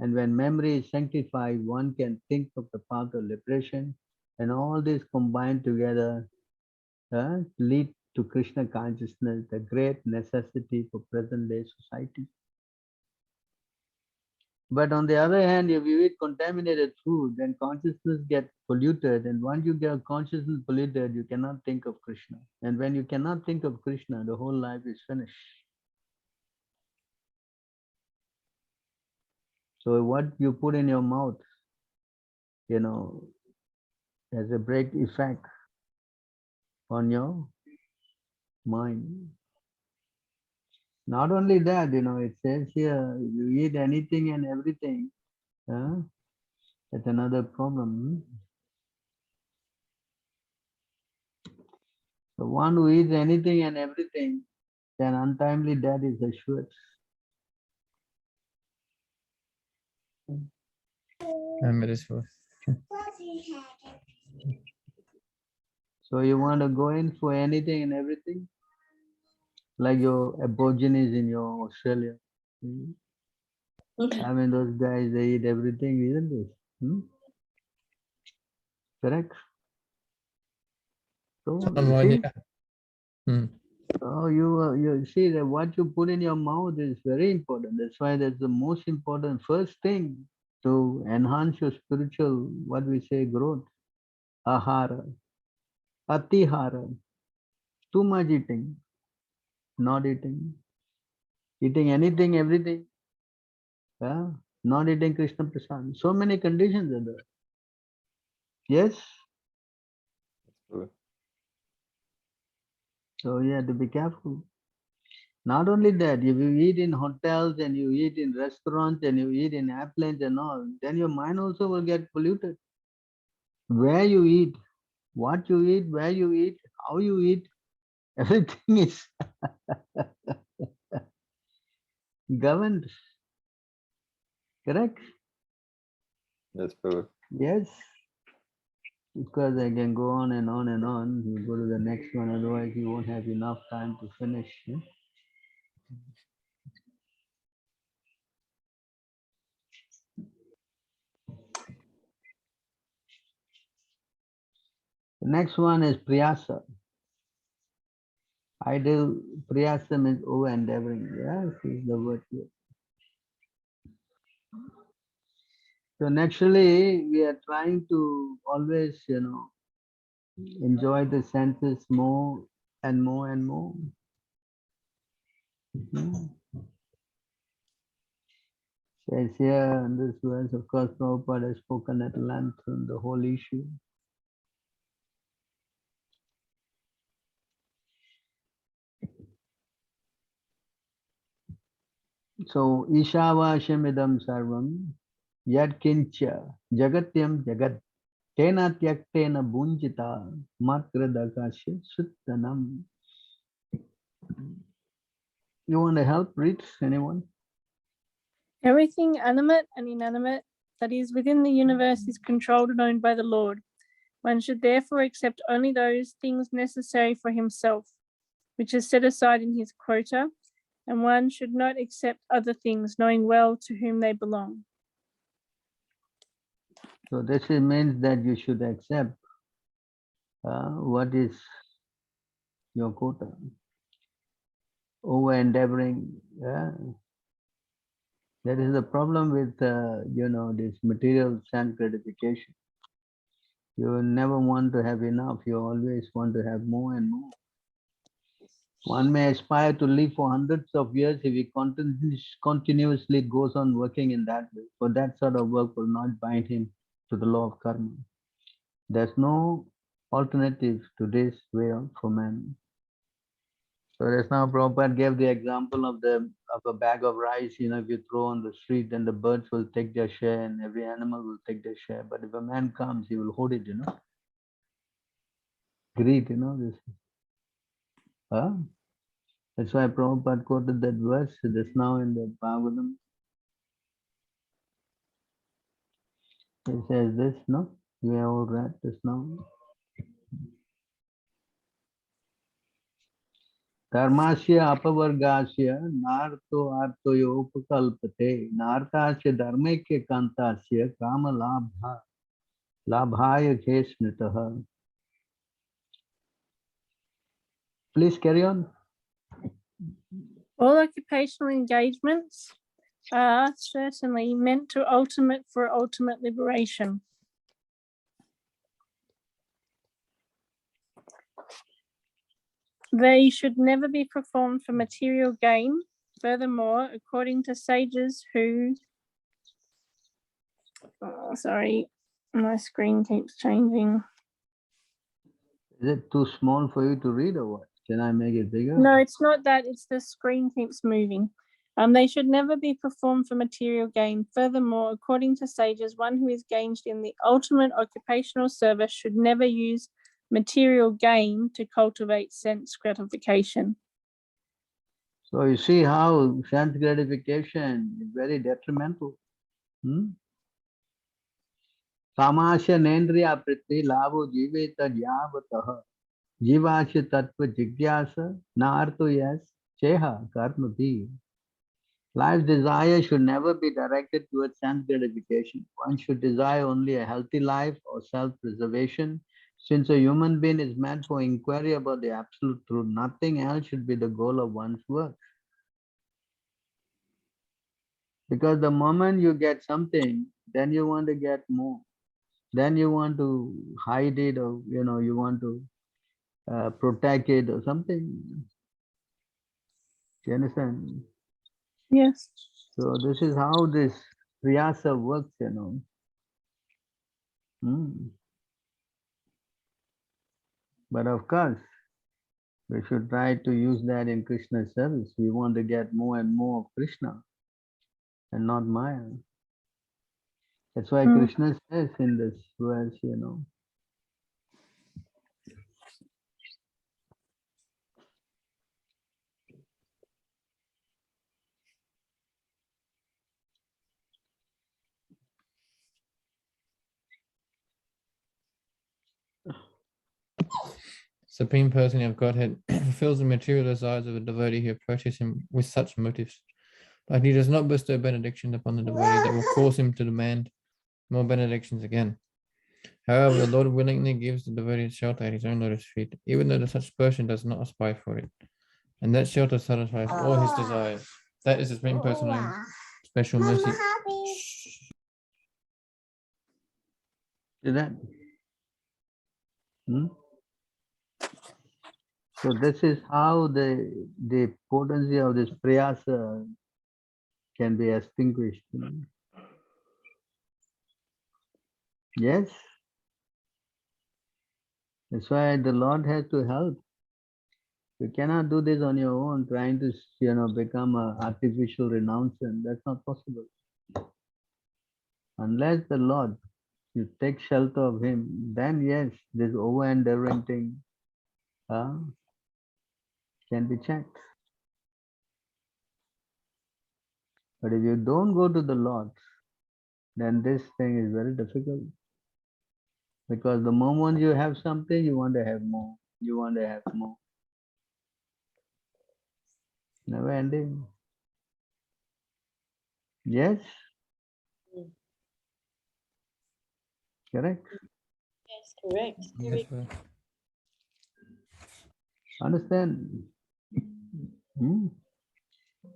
And when memory is sanctified, one can think of the path of liberation, and all this combined together lead to Krishna consciousness, the great necessity for present day society. But on the other hand, if you eat contaminated food, then consciousness gets polluted. And once you get consciousness polluted, you cannot think of Krishna. And when you cannot think of Krishna, the whole life is finished. So what you put in your mouth, has a break effect on your mind. Not only that, it says here, if you eat anything and everything, that's another problem. The one who eats anything and everything, then untimely death is assured. Remember this verse. So you want to go in for anything and everything? Like your Aborigines in your Australia. I mean, those guys, they eat everything, isn't it? Correct? So you see, you see that what you put in your mouth is very important. That's why that's the most important first thing to enhance your spiritual, what we say, growth. Ahara, atihara, too much eating, not eating, eating anything, everything, not eating Krishna Prasad. So many conditions are there. Yes? So you have to be careful. Not only that, if you eat in hotels and you eat in restaurants and you eat in airplanes and all, then your mind also will get polluted. Where you eat, what you eat, where you eat, how you eat, Everything is governed. Correct? Yes, Prabhu. Yes. Because I can go on and on and on. You go to the next one, otherwise you won't have enough time to finish. Yeah? The next one is priyasa. Ideal priyasa means over endeavoring. Yes, is the word here. So naturally, we are trying to always, enjoy the senses more and more and more. Says here in this verse, of course, Prabhupada has spoken at length on the whole issue. So, Ishavasham sarvam yad kincha jagatyam jagat tena tyaktena bunjita makradakasya suttanam. You want to help read, anyone? Everything animate and inanimate that is within the universe is controlled and owned by the Lord. One should therefore accept only those things necessary for himself, which is set aside in his quota, and one should not accept other things, knowing well to whom they belong. So this means that you should accept what is your quota. Over endeavoring, that is the problem with this material sense gratification. You never want to have enough. You always want to have more and more. One may aspire to live for hundreds of years if he continuously goes on working in that way. For that sort of work will not bind him to the law of karma. There's no alternative to this way for man. So just now Prabhupada gave the example of a bag of rice, if you throw on the street, then the birds will take their share and every animal will take their share. But if a man comes, he will hold it, Greed, this. That's why Prabhupada quoted that verse just now in the Bhagavatam. It says this, no? We have all read this now. Dharmasya apavargasya narto artoyo upakalpate nartasya dharmekya kantasya kama labhaya kesmitaha. Please carry on. All occupational engagements are certainly meant to for ultimate liberation. They should never be performed for material gain. Furthermore, according to sages who, sorry, my screen keeps changing. Is it too small for you to read or what? Can I make it bigger? No, it's not that, it's the screen keeps moving. They should never be performed for material gain. Furthermore, according to sages, one who is engaged in the ultimate occupational service should never use material gain to cultivate sense gratification. So you see how sense gratification is very detrimental. Samasya nendriya priti lavo jiveta jyavataha jivasya tattva jigyasa narto yes cheha karma bhi. Life's desire should never be directed towards sense gratification. One should desire only a healthy life or self-preservation. Since a human being is meant for inquiry about the absolute truth, nothing else should be the goal of one's work. Because the moment you get something, then you want to get more. Then you want to hide it, or you want to protect it or something. Do you understand? Yes. So this is how this priyasa works, But of course, we should try to use that in Krishna's service. We want to get more and more of Krishna and not Maya. That's why Krishna says in this verse, Supreme Personality of Godhead fulfills the material desires of a devotee who approaches him with such motives, but he does not bestow benedictions upon the devotee that will cause him to demand more benedictions again. However, the Lord willingly gives the devotee shelter at his own lotus feet, even though such person does not aspire for it, and that shelter satisfies all his desires. That is the Supreme Personality special mercy. See that? So this is how the potency of this prayasa can be extinguished. Yes. That's why the Lord has to help. You cannot do this on your own, trying to become an artificial renouncer. That's not possible. Unless the Lord, you take shelter of Him, then yes, this over-endeavoring thing can be checked. But if you don't go to the Lord, then this thing is very difficult. Because the moment you have something, you want to have more. You want to have more. Never ending. Yes? Correct? Yes, correct. Yes, sir. Understand?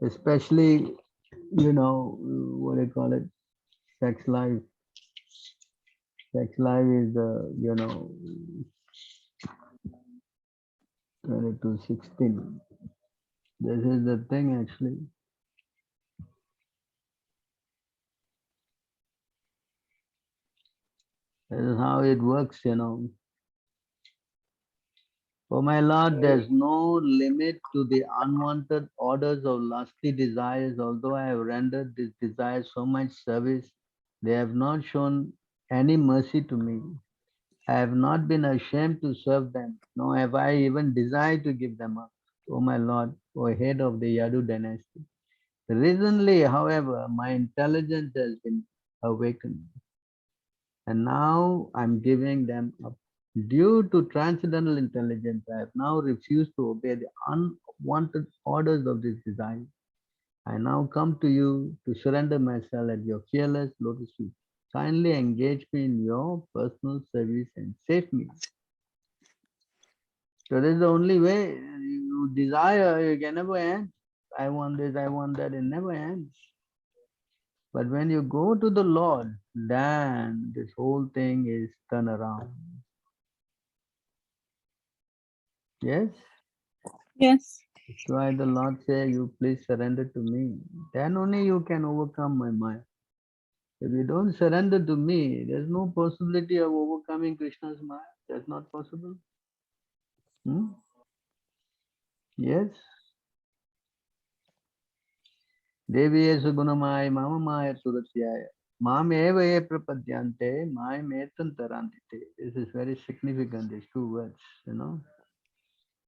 Especially, what do you call it? Sex life. Sex life is the, 22:16. This is the thing actually. This is how it works, Oh my Lord, there's no limit to the unwanted orders of lusty desires. Although I have rendered these desires so much service, they have not shown any mercy to me. I have not been ashamed to serve them, nor have I even desired to give them up. O my Lord, O head of the Yadu dynasty. Recently, however, my intelligence has been awakened, and now I'm giving them up. Due to transcendental intelligence, I have now refused to obey the unwanted orders of this desire. I now come to you to surrender myself at your fearless lotus feet. Kindly engage me in your personal service and save me. So this is the only way. You desire, you can never end. I want this, I want that, it never ends. But when you go to the Lord, then this whole thing is turned around. Yes? Yes. That's why the Lord says, you please surrender to me. Then only you can overcome my mind. If you don't surrender to me, there's no possibility of overcoming Krishna's mind. That's not possible. Yes? Deviyesu gunamaya mamamaya turatyaya. Mam eva e prapadyante, mayam etantarantite. This is very significant, these two words,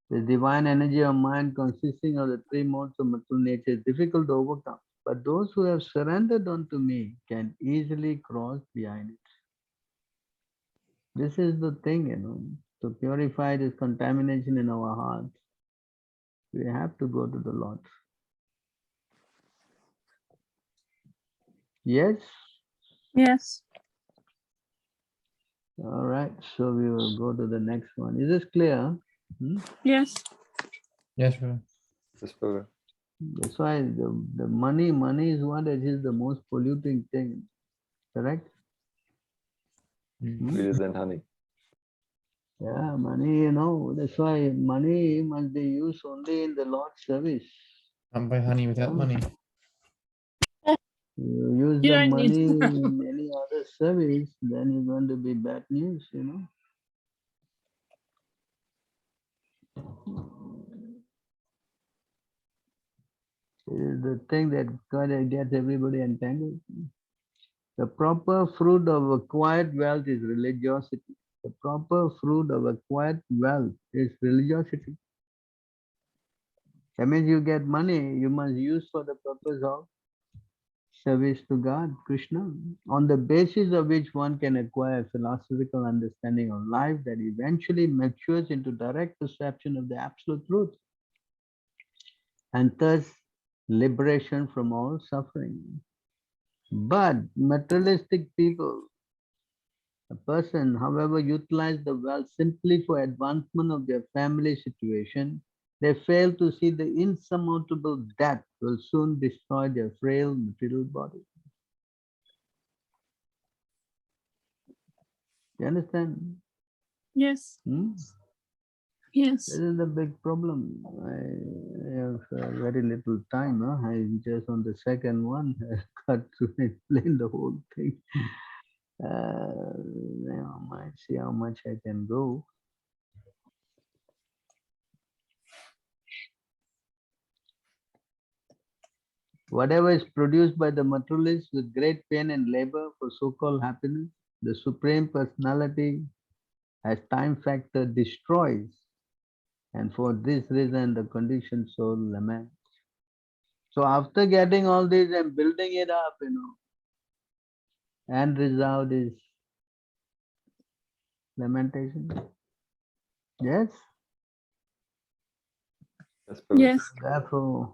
The divine energy of mind consisting of the three modes of material nature is difficult to overcome. But those who have surrendered unto me can easily cross behind it. This is the thing, to purify this contamination in our hearts. We have to go to the Lord. Yes? Yes. All right, so we will go to the next one. Is this clear? Yes. Yes, sir. Yes, Prabhu. That's why the money is what is the most polluting thing, correct? Sweeter than honey. Yeah, money, that's why money must be used only in the Lord's service. Can't buy honey without money. You use You the don't need money in any other service, then you're going to be bad news, It is the thing that kind of gets everybody entangled. The proper fruit of acquired wealth is religiosity. The proper fruit of acquired wealth is religiosity. That means you get money, you must use for the purpose of service to God, Krishna, on the basis of which one can acquire a philosophical understanding of life that eventually matures into direct perception of the absolute truth, and thus liberation from all suffering. But materialistic people, a person, however, utilize the wealth simply for advancement of their family situation, they fail to see the insurmountable death will soon destroy their frail material body. You understand? Yes. Yes. This is the big problem. I have very little time. I'm just on the second one. I got to explain the whole thing. I might see how much I can go. Whatever is produced by the materialist with great pain and labor for so-called happiness, the Supreme Personality as time factor destroys. And for this reason, the conditioned soul laments. So after getting all this and building it up, end result is lamentation. Yes? Yes, Prabhu. Yes. Therefore,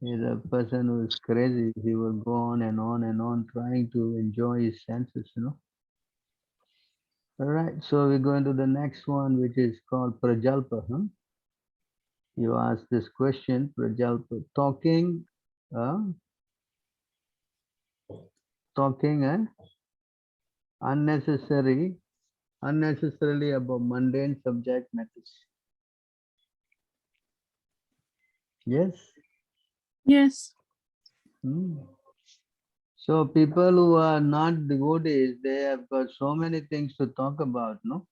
is a person who is crazy. He will go on and on and on trying to enjoy his senses, All right, so we go into the next one, which is called Prajalpa. You ask this question, Prajalpa, talking unnecessarily about mundane subject matters. Yes? Yes. So people who are not devotees, they have got so many things to talk about, no?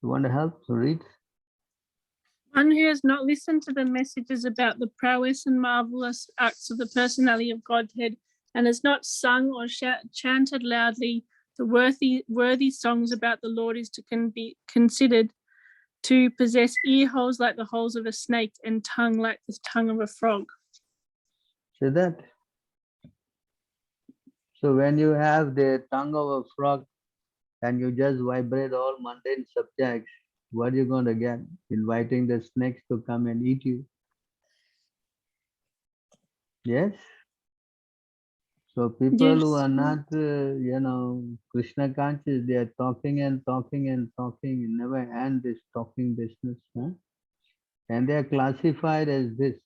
You want to help to read? One who has not listened to the messages about the prowess and marvelous acts of the personality of Godhead, and has not sung or chanted loudly the worthy songs about the Lord, is to be considered to possess ear holes like the holes of a snake and tongue like the tongue of a frog. See that? So when you have the tongue of a frog and you just vibrate all mundane subjects, what are you going to get? Inviting the snakes to come and eat you. Yes? So people who are not, Krishna conscious, they are talking and talking and talking, never end this talking business. And they are classified as this.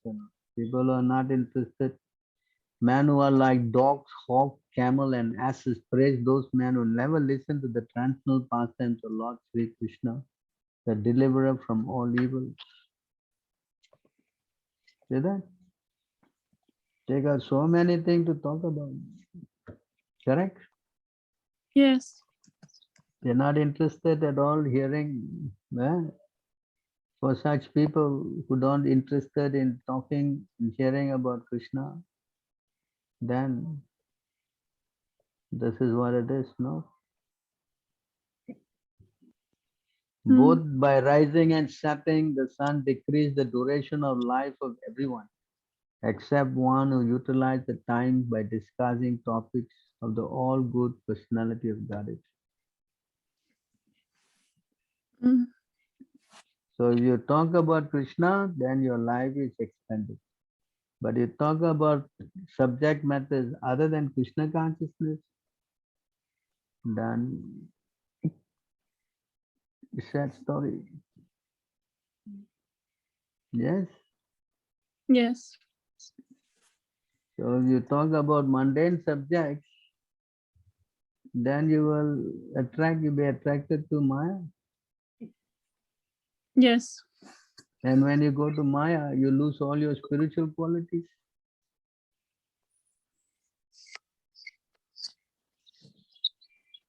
People who are not interested. Men who are like dogs, hawk, camel, and asses, praise those men who never listen to the transcendental pastimes of Lord Sri Krishna, the deliverer from all evil. See that? They got so many things to talk about. Correct? Yes. They're not interested at all hearing. For such people who don't interested in talking and hearing about Krishna, then this is what it is, no? Both by rising and setting, the sun decrease the duration of life of everyone, except one who utilize the time by discussing topics of the all good personality of Godhead. So if you talk about Krishna, then your life is expanded. But you talk about subject matters other than Krishna consciousness, then it's a sad story. Yes? Yes. So if you talk about mundane subjects, then you will be attracted to Maya. Yes. And when you go to Maya, you lose all your spiritual qualities.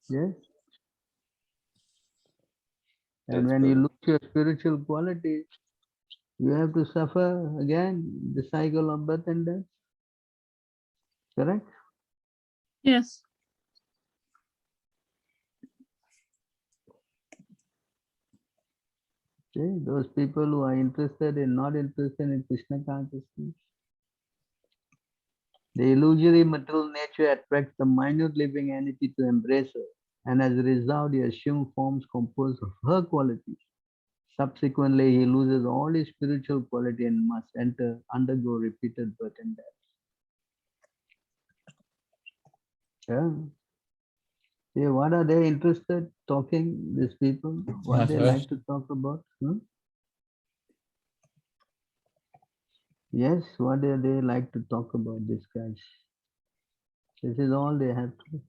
Yes? And Yes, when you Prabhu. lose your spiritual qualities, You have to suffer again the cycle of birth and death. Correct? Yes. See, those people who are interested in not interested in Krishna consciousness. The illusory material nature attracts the minute living entity to embrace her, and as a result, he assumes forms composed of her qualities. Subsequently, he loses all his spiritual quality and must undergo repeated birth and death. Yeah. See, what are they interested talking, these people? What they like to talk about? Yes, what do they like to talk about, these guys? This is all they have to.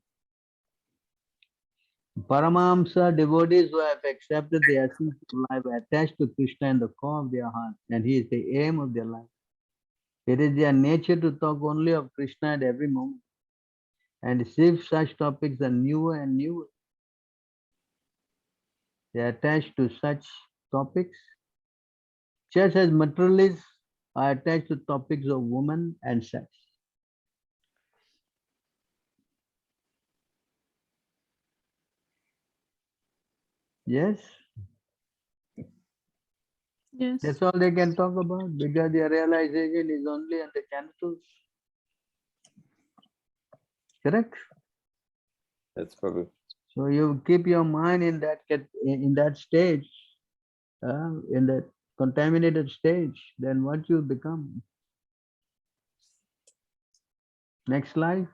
Paramahamsa devotees who have accepted the essence of life are attached to Krishna in the core of their heart, and he is the aim of their life. It is their nature to talk only of Krishna at every moment. And if such topics are newer and newer, they are attached to such topics, just as materialists are attached to topics of woman and sex. Yes? Yes. That's all they can talk about because their realization is only on the genitals. Correct? That's Prabhu. So you keep your mind in that stage, in that contaminated stage, then what you become? Next life?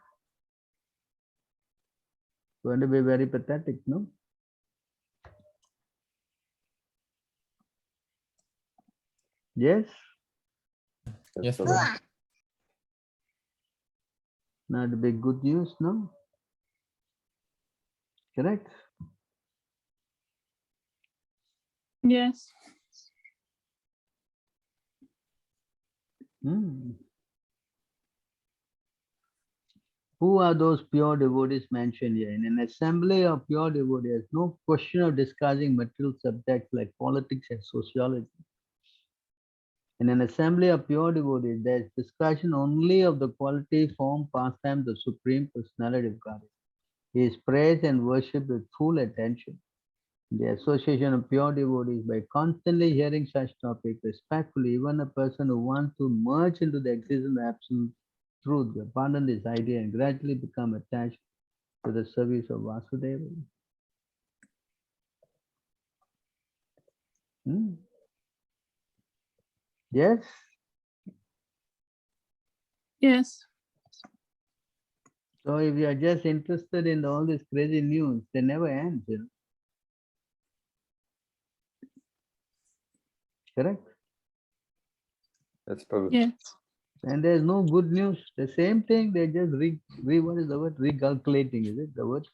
Going to be very pathetic, no? Yes? That's Yes, Prabhu. Prabhu. Not a big good news, no? Correct? Yes. Who are those pure devotees mentioned here? In an assembly of pure devotees, no question of discussing material subjects like politics and sociology. In an assembly of pure devotees, there is discussion only of the quality, form, pastime, the Supreme Personality of Godhead. He is praised and worshipped with full attention. The association of pure devotees, by constantly hearing such topics respectfully, even a person who wants to merge into the existence of absolute truth, will abandon this idea and gradually become attached to the service of Vasudeva. Yes? Yes. So if you are just interested in all this crazy news, they never end, you know? Correct? That's Prabhu. Yes. And there's no good news. The same thing, they just what is the word? Recalculating, is it the word?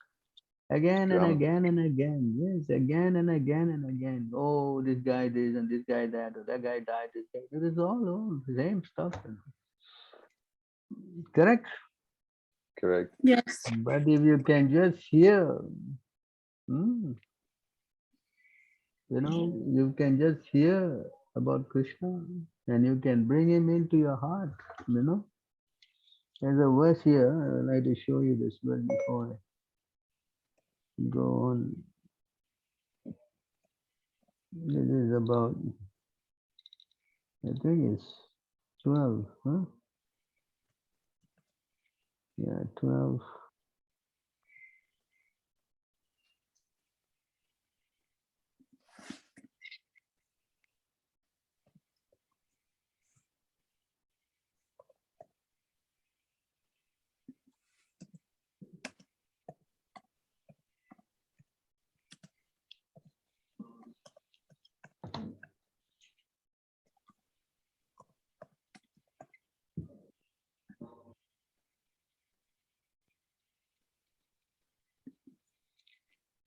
Again and Drama. again and again. Yes, again and again and again. Oh, this guy this and this guy that, or that guy died, this guy. It is all the same stuff. Correct? Correct. Yes. But if you can just hear, you know, you can just hear about Krishna and you can bring him into your heart, you know. There's a verse here, I would like to show you this verse before I go on. This is about, I think it's 12, huh? Yeah, 12.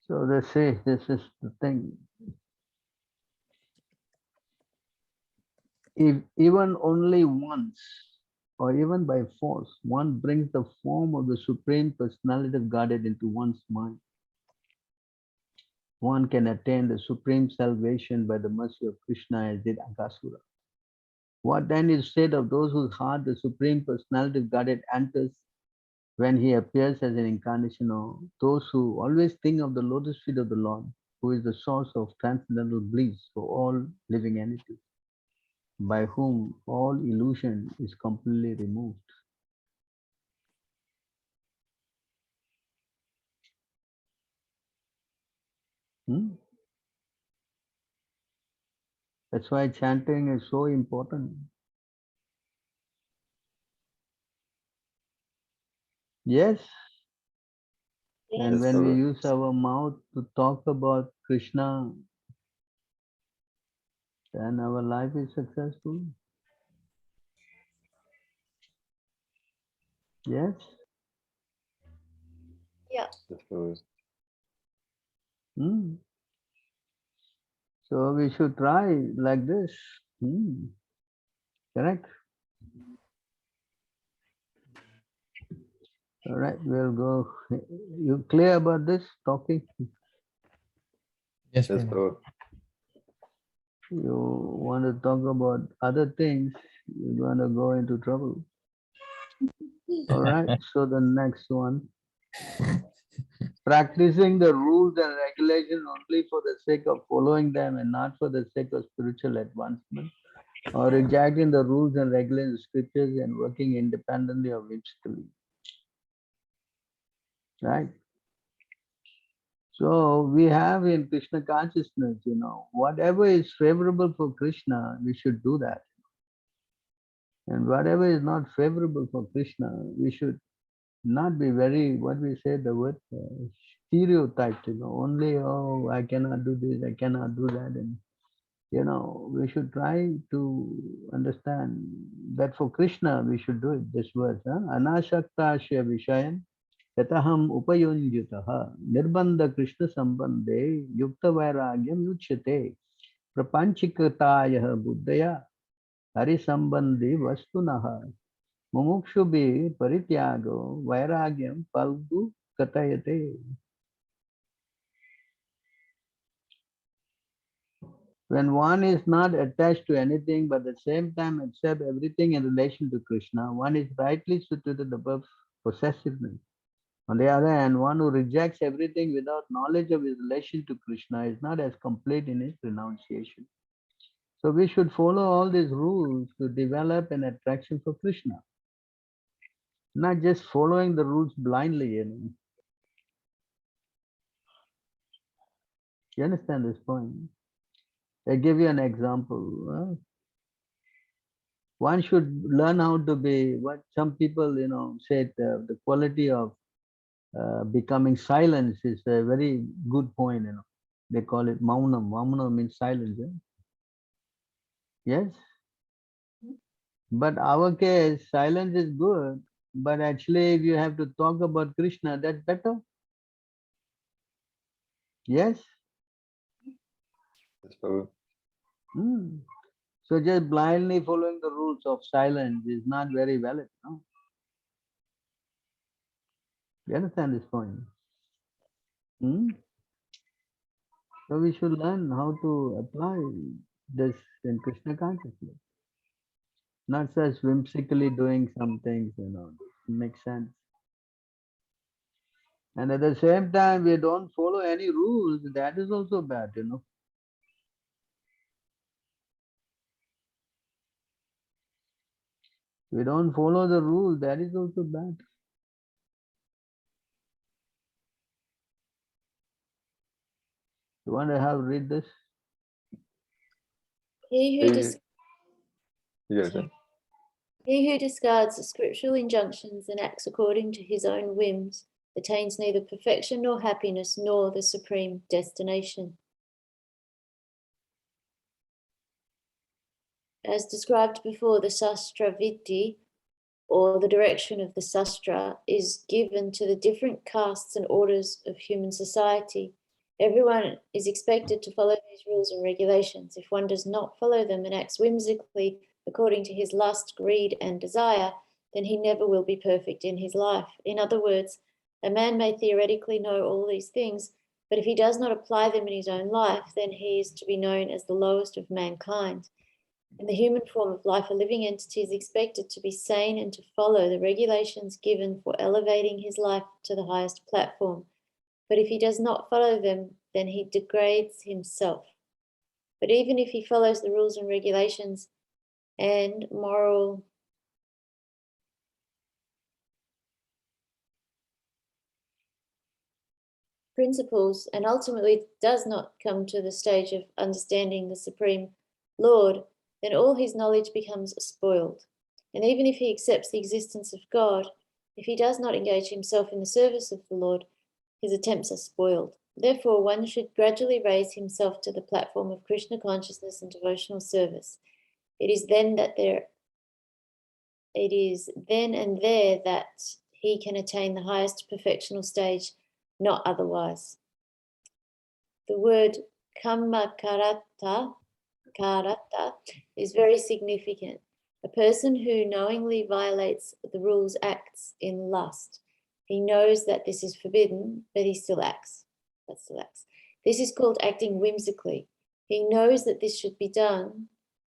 So they say this is the thing. If even only once, or even by force, one brings the form of the Supreme Personality of Godhead into one's mind, one can attain the supreme salvation by the mercy of Krishna, as did Aghasura. What then is said of those whose heart the Supreme Personality of Godhead enters when he appears as an incarnation, or those who always think of the lotus feet of the Lord, who is the source of transcendental bliss for all living entities, by whom all illusion is completely removed. That's why chanting is so important. Yes. And Yes. when we use our mouth to talk about Krishna, then our life is successful. Yes. Yeah. So we should try like this. Correct? All right, we'll go. You clear about this talking? Yes, Yes, Prabhu. Prabhu. You want to talk about other things, you're going to go into trouble. All right, so the next one. Practicing the rules and regulations only for the sake of following them and not for the sake of spiritual advancement, or rejecting the rules and regulations of scriptures and working independently or whimsically. Right? So we have in Krishna consciousness, whatever is favorable for Krishna, we should do that. And whatever is not favorable for Krishna, we should not be very, what we say, the word stereotyped, only, oh, I cannot do this, I cannot do that. And, we should try to understand that for Krishna, we should do it, this verse, anashaktasya vishayan yataham upayunjitaha nirbandha Krishna sambandhe yukta vairagyam yuchyate prapanchikritaya buddhaya hari sambandhi vastunaha mumukshubhi parityago vairagyam palgu katayate. When one is not attached to anything but at the same time accept everything in relation to Krishna, one is rightly situated above possessiveness. On the other hand, one who rejects everything without knowledge of his relation to Krishna is not as complete in his renunciation. So we should follow all these rules to develop an attraction for Krishna. Not just following the rules blindly, You understand this point? I give you an example. One should learn how to be, what some people, say the quality of becoming silence is a very good point, They call it maunam. Maunam means silence. Yes? But our case, silence is good, but actually if you have to talk about Krishna, that's better. Yes? Yes, Prabhu. So just blindly following the rules of silence is not very valid. No? You understand this point? So we should learn how to apply this in Krishna consciousness. Not just whimsically doing some things, makes sense. And at the same time, we don't follow any rules, that is also bad, We don't follow the rule, that is also bad. You want to have read this? He who discards the scriptural injunctions and acts according to his own whims attains neither perfection nor happiness nor the supreme destination. As described before, the Sastra Vitti, or the direction of the Sastra, is given to the different castes and orders of human society. Everyone is expected to follow these rules and regulations. If one does not follow them and acts whimsically according to his lust, greed, and desire, then he never will be perfect in his life. In other words, a man may theoretically know all these things, but if he does not apply them in his own life, then he is to be known as the lowest of mankind. In the human form of life, a living entity is expected to be sane and to follow the regulations given for elevating his life to the highest platform. But if he does not follow them, then he degrades himself. But even if he follows the rules and regulations and moral principles and ultimately does not come to the stage of understanding the Supreme Lord, then all his knowledge becomes spoiled. And even if he accepts the existence of God, if he does not engage himself in the service of the Lord, his attempts are spoiled. Therefore, one should gradually raise himself to the platform of Krishna consciousness and devotional service. It is then and there that he can attain the highest perfectional stage, not otherwise. The word kamma karata is very significant. A person who knowingly violates the rules acts in lust. He knows that this is forbidden, but he still acts. This is called acting whimsically. He knows that this should be done,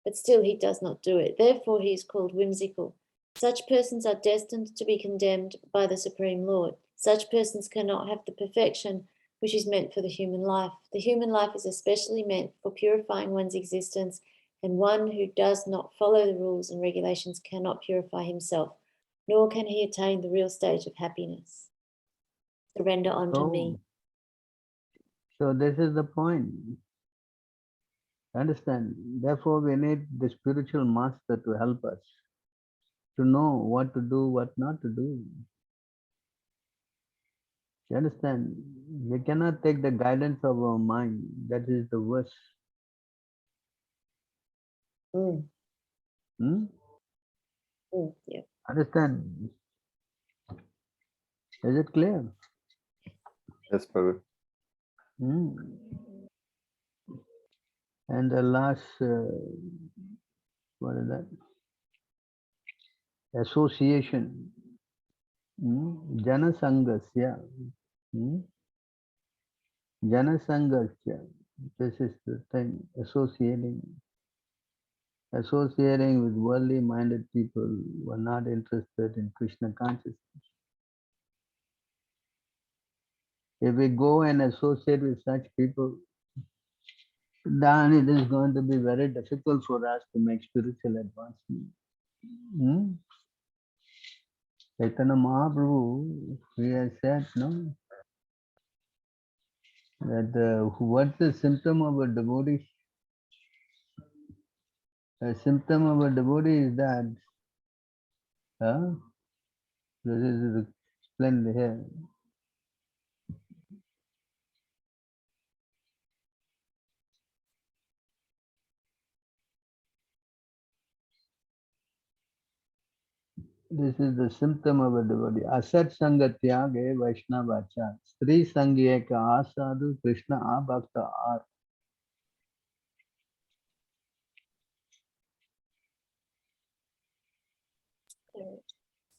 but still he does not do it. Therefore, he is called whimsical. Such persons are destined to be condemned by the Supreme Lord. Such persons cannot have the perfection which is meant for the human life. The human life is especially meant for purifying one's existence, and one who does not follow the rules and regulations cannot purify himself, nor can he attain the real stage of happiness. Surrender unto me. So this is the point. Understand? Therefore, we need the spiritual master to help us to know what to do, what not to do. You understand? We cannot take the guidance of our mind. That is the worst. Yeah. Understand? Is it clear? Yes, Prabhu. And the last, what is that? Association. Jana Sangasya. Jana Sangasya. This is the thing. Associating with worldly minded people who are not interested in Krishna consciousness. If we go and associate with such people, then it is going to be very difficult for us to make spiritual advancement. Chaitanya Mahaprabhu, he has said, no, that what's the symptom of a devotee? A symptom of a devotee is that, this is explained here. This is the symptom of a devotee. Asat sangatyage Vaishnavacha. Sri sangyeka asadu Krishna abhakta ar.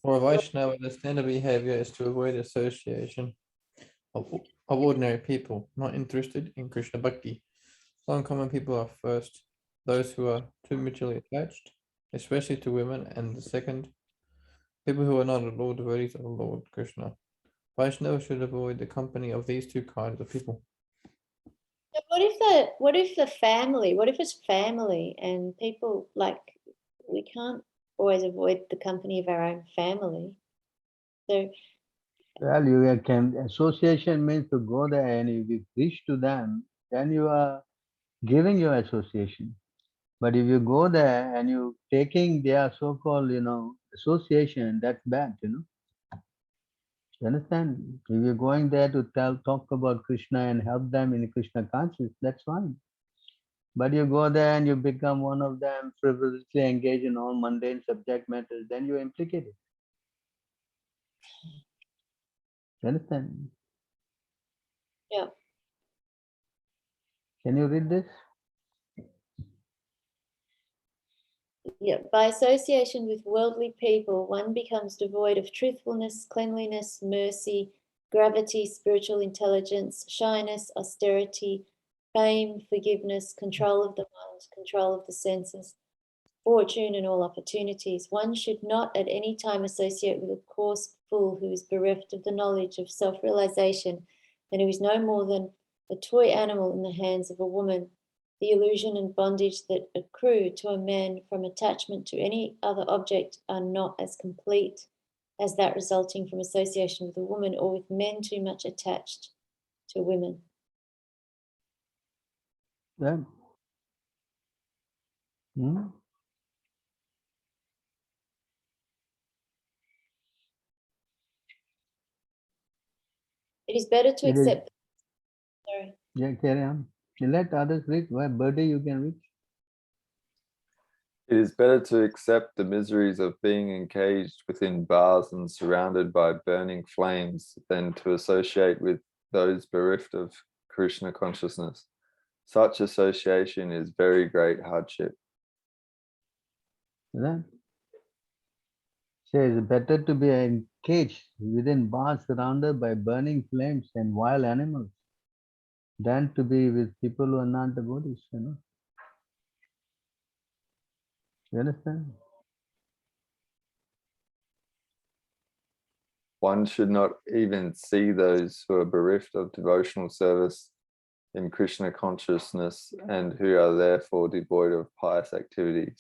For a Vaishnava, the standard behavior is to avoid association of ordinary people not interested in Krishna Bhakti. Some common people are first those who are too mutually attached, especially to women, and the second, people who are not at all devotees of Lord Krishna. Vaishnava should avoid the company of these two kinds of people. What if it's family and people, like, we can't always avoid the company of our own family. So Well, you can, association means to go there and if you preach to them, then you are giving your association. But if you go there and you taking their so-called, association, that's bad, You understand? If you're going there to talk about Krishna and help them in Krishna consciousness, that's fine. But you go there and you become one of them, frivolously engage in all mundane subject matters, then you're implicated. You understand? yeah. Can you read this? Yeah, by association with worldly people, one becomes devoid of truthfulness, cleanliness, mercy, gravity, spiritual intelligence, shyness, austerity, fame, forgiveness, control of the mind, control of the senses, fortune and all opportunities. One should not at any time associate with a coarse fool who is bereft of the knowledge of self-realization and who is no more than a toy animal in the hands of a woman. The illusion and bondage that accrue to a man from attachment to any other object are not as complete as that resulting from association with a woman or with men too much attached to women. Then, It is better to accept. Sorry. Yeah, carry on. You let others read. Why birthday you can read? It is better to accept the miseries of being encaged within bars and surrounded by burning flames than to associate with those bereft of Krishna consciousness. Such association is very great hardship. Right? So it's better to be encaged within bars surrounded by burning flames and wild animals than to be with people who are not devotees, you know. You understand? One should not even see those who are bereft of devotional service in Krishna consciousness and who are therefore devoid of pious activities.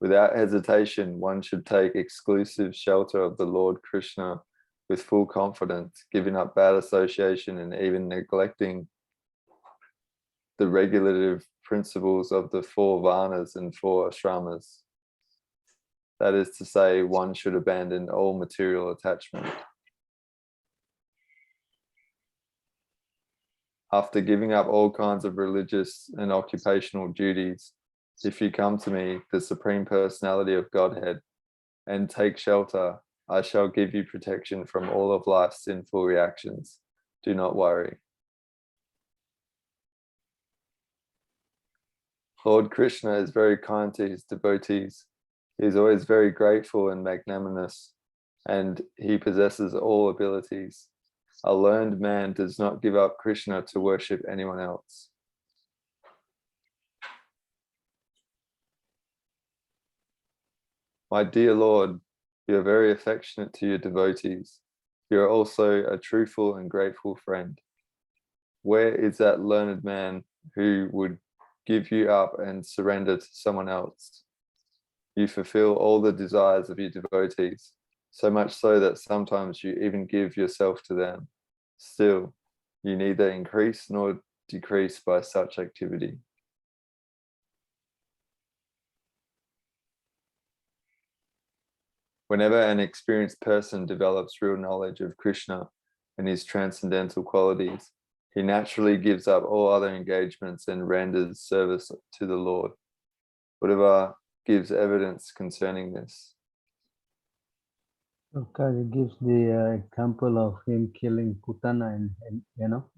Without hesitation, one should take exclusive shelter of the Lord Krishna with full confidence, giving up bad association and even neglecting the regulative principles of the 4 varnas and 4 ashramas. That is to say, one should abandon all material attachment. After giving up all kinds of religious and occupational duties, if you come to me, the Supreme Personality of Godhead, and take shelter, I shall give you protection from all of life's sinful reactions. Do not worry. Lord Krishna is very kind to his devotees. He is always very grateful and magnanimous, and he possesses all abilities. A learned man does not give up Krishna to worship anyone else. My dear Lord, you are very affectionate to your devotees. You are also a truthful and grateful friend. Where is that learned man who would give you up and surrender to someone else? You fulfill all the desires of your devotees, so much so that sometimes you even give yourself to them. Still, you neither increase nor decrease by such activity. Whenever an experienced person develops real knowledge of Krishna and his transcendental qualities, he naturally gives up all other engagements and renders service to the Lord. Buddha gives evidence concerning this. Because it gives the example of him killing Putana and you know.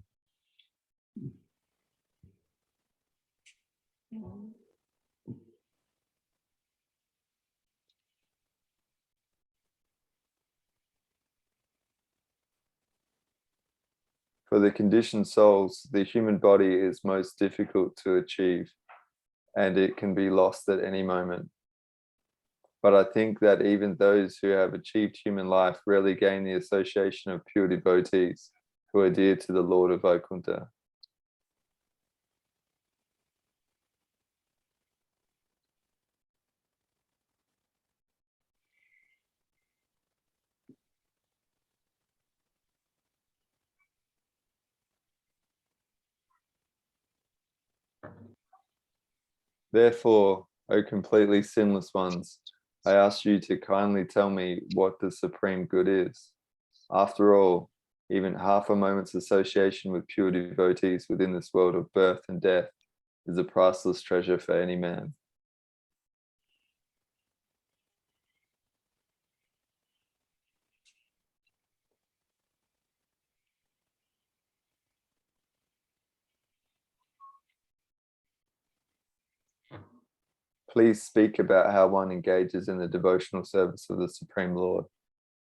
For the conditioned souls, the human body is most difficult to achieve, and it can be lost at any moment. But I think that even those who have achieved human life rarely gain the association of pure devotees who are dear to the Lord of Vaikuntha. Therefore, O completely sinless ones, I ask you to kindly tell me what the supreme good is. After all, even half a moment's association with pure devotees within this world of birth and death is a priceless treasure for any man. Please speak about how one engages in the devotional service of the Supreme Lord.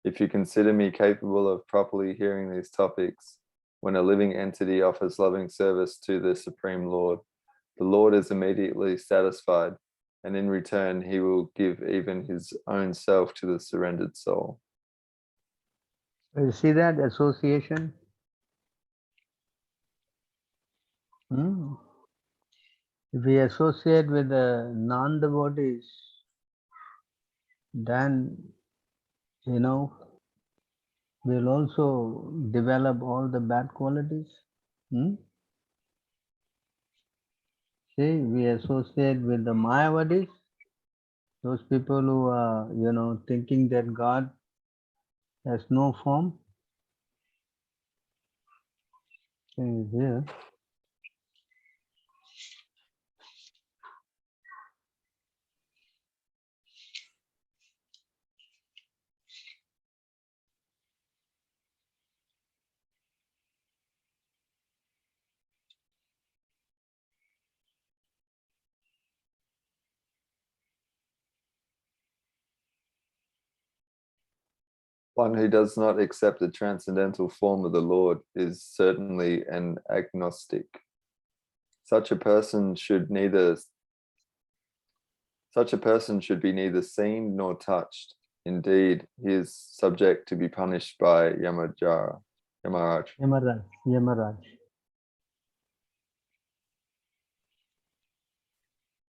If you consider me capable of properly hearing these topics, when a living entity offers loving service to the Supreme Lord, the Lord is immediately satisfied, and in return he will give even his own self to the surrendered soul. You see that association? If we associate with the non-devotees, then, we'll also develop all the bad qualities. See, we associate with the Mayavadis, those people who are, thinking that God has no form. Here. One who does not accept the transcendental form of the Lord is certainly an agnostic. Such a person should be neither seen nor touched. Indeed, he is subject to be punished by Yamaraj. Yamaraj.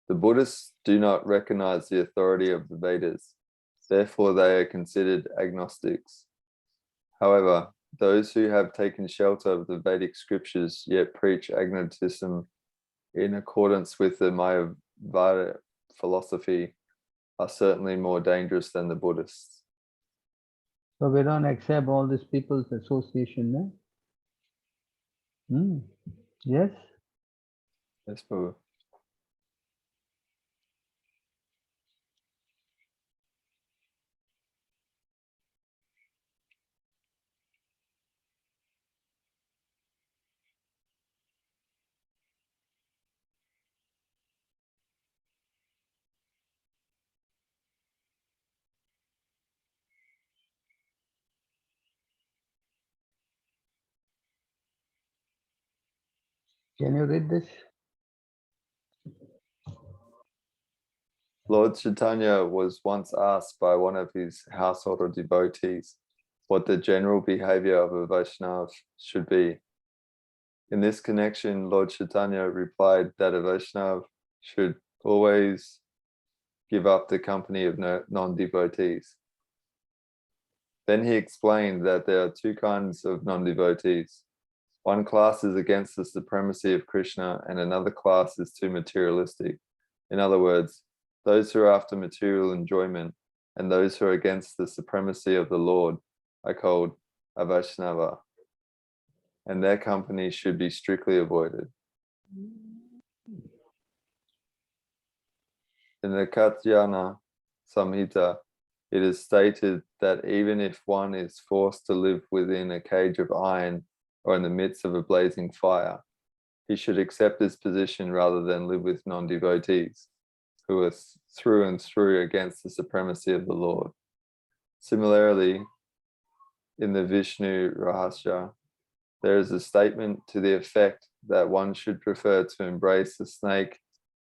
The Buddhists do not recognize the authority of the Vedas. Therefore, they are considered agnostics. However, those who have taken shelter of the Vedic scriptures yet preach agnosticism in accordance with the Mayavada philosophy are certainly more dangerous than the Buddhists. So we don't accept all these people's association, no? Yes? Yes, Prabhu. Can you read this? Lord Chaitanya was once asked by one of his household or devotees what the general behavior of a Vaishnava should be. In this connection, Lord Chaitanya replied that a Vaishnava should always give up the company of non-devotees. Then he explained that there are two kinds of non-devotees. One class is against the supremacy of Krishna, and another class is too materialistic. In other words, those who are after material enjoyment and those who are against the supremacy of the Lord are called a Vaishnava, and their company should be strictly avoided. In the Katyana Samhita, it is stated that even if one is forced to live within a cage of iron or in the midst of a blazing fire, he should accept this position rather than live with non-devotees who are through and through against the supremacy of the Lord. Similarly, in the Vishnu Rahasya, there is a statement to the effect that one should prefer to embrace a snake,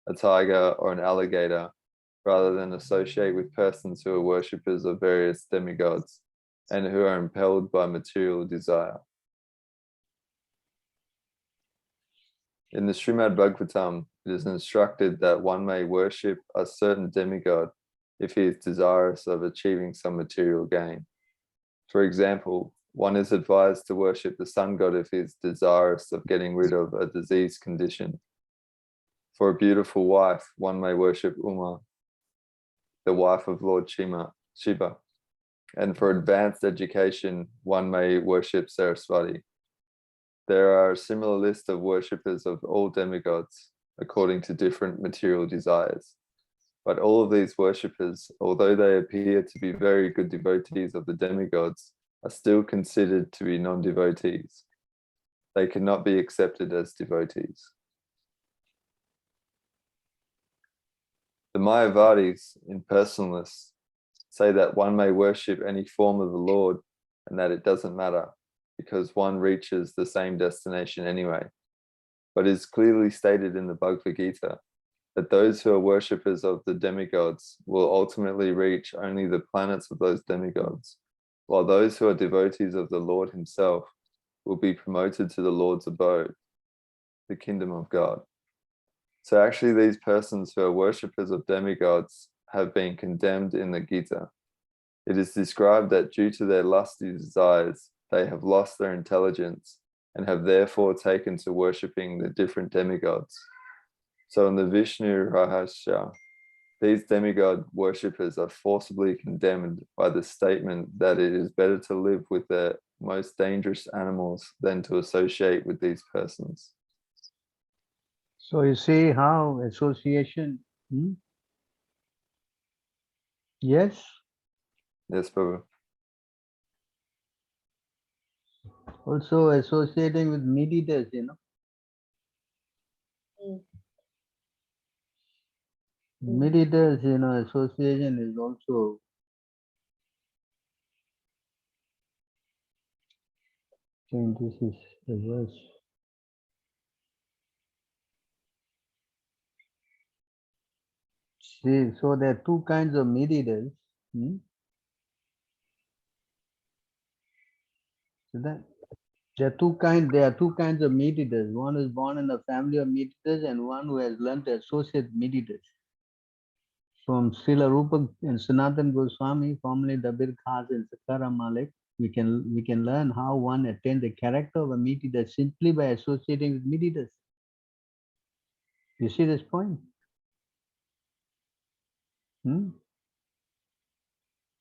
a tiger, or an alligator rather than associate with persons who are worshippers of various demigods and who are impelled by material desire. In the Srimad Bhagavatam, it is instructed that one may worship a certain demigod if he is desirous of achieving some material gain. For example, one is advised to worship the sun god if he is desirous of getting rid of a disease condition. For a beautiful wife, one may worship Uma, the wife of Lord Shiva. And for advanced education, one may worship Saraswati. There are a similar list of worshippers of all demigods according to different material desires. But all of these worshippers, although they appear to be very good devotees of the demigods, are still considered to be non-devotees. They cannot be accepted as devotees. The Mayavadis, impersonalists, say that one may worship any form of the Lord and that it doesn't matter because one reaches the same destination anyway. but it is clearly stated in the Bhagavad Gita that those who are worshippers of the demigods will ultimately reach only the planets of those demigods, while those who are devotees of the Lord himself will be promoted to the Lord's abode, the kingdom of God. So actually these persons who are worshippers of demigods have been condemned in the Gita. It is described that due to their lusty desires, they have lost their intelligence and have therefore taken to worshipping the different demigods. So in the Vishnu Rahasya, these demigod worshippers are forcibly condemned by the statement that it is better to live with the most dangerous animals than to associate with these persons. So you see how association, yes, Yes, Prabhu. also associating with meat eaters, meat eaters, association is also this is the verse. See, so there are two kinds of meat eaters. So that there are two kinds of meat eaters. One is born in a family of meat eaters, and one who has learned to associate with meat eaters. From Srila Rupa and Sanatan Goswami, formerly Dabir Khas and Sakaram Malik, we can learn how one attains the character of a meat eater simply by associating with meat eaters. You see this point?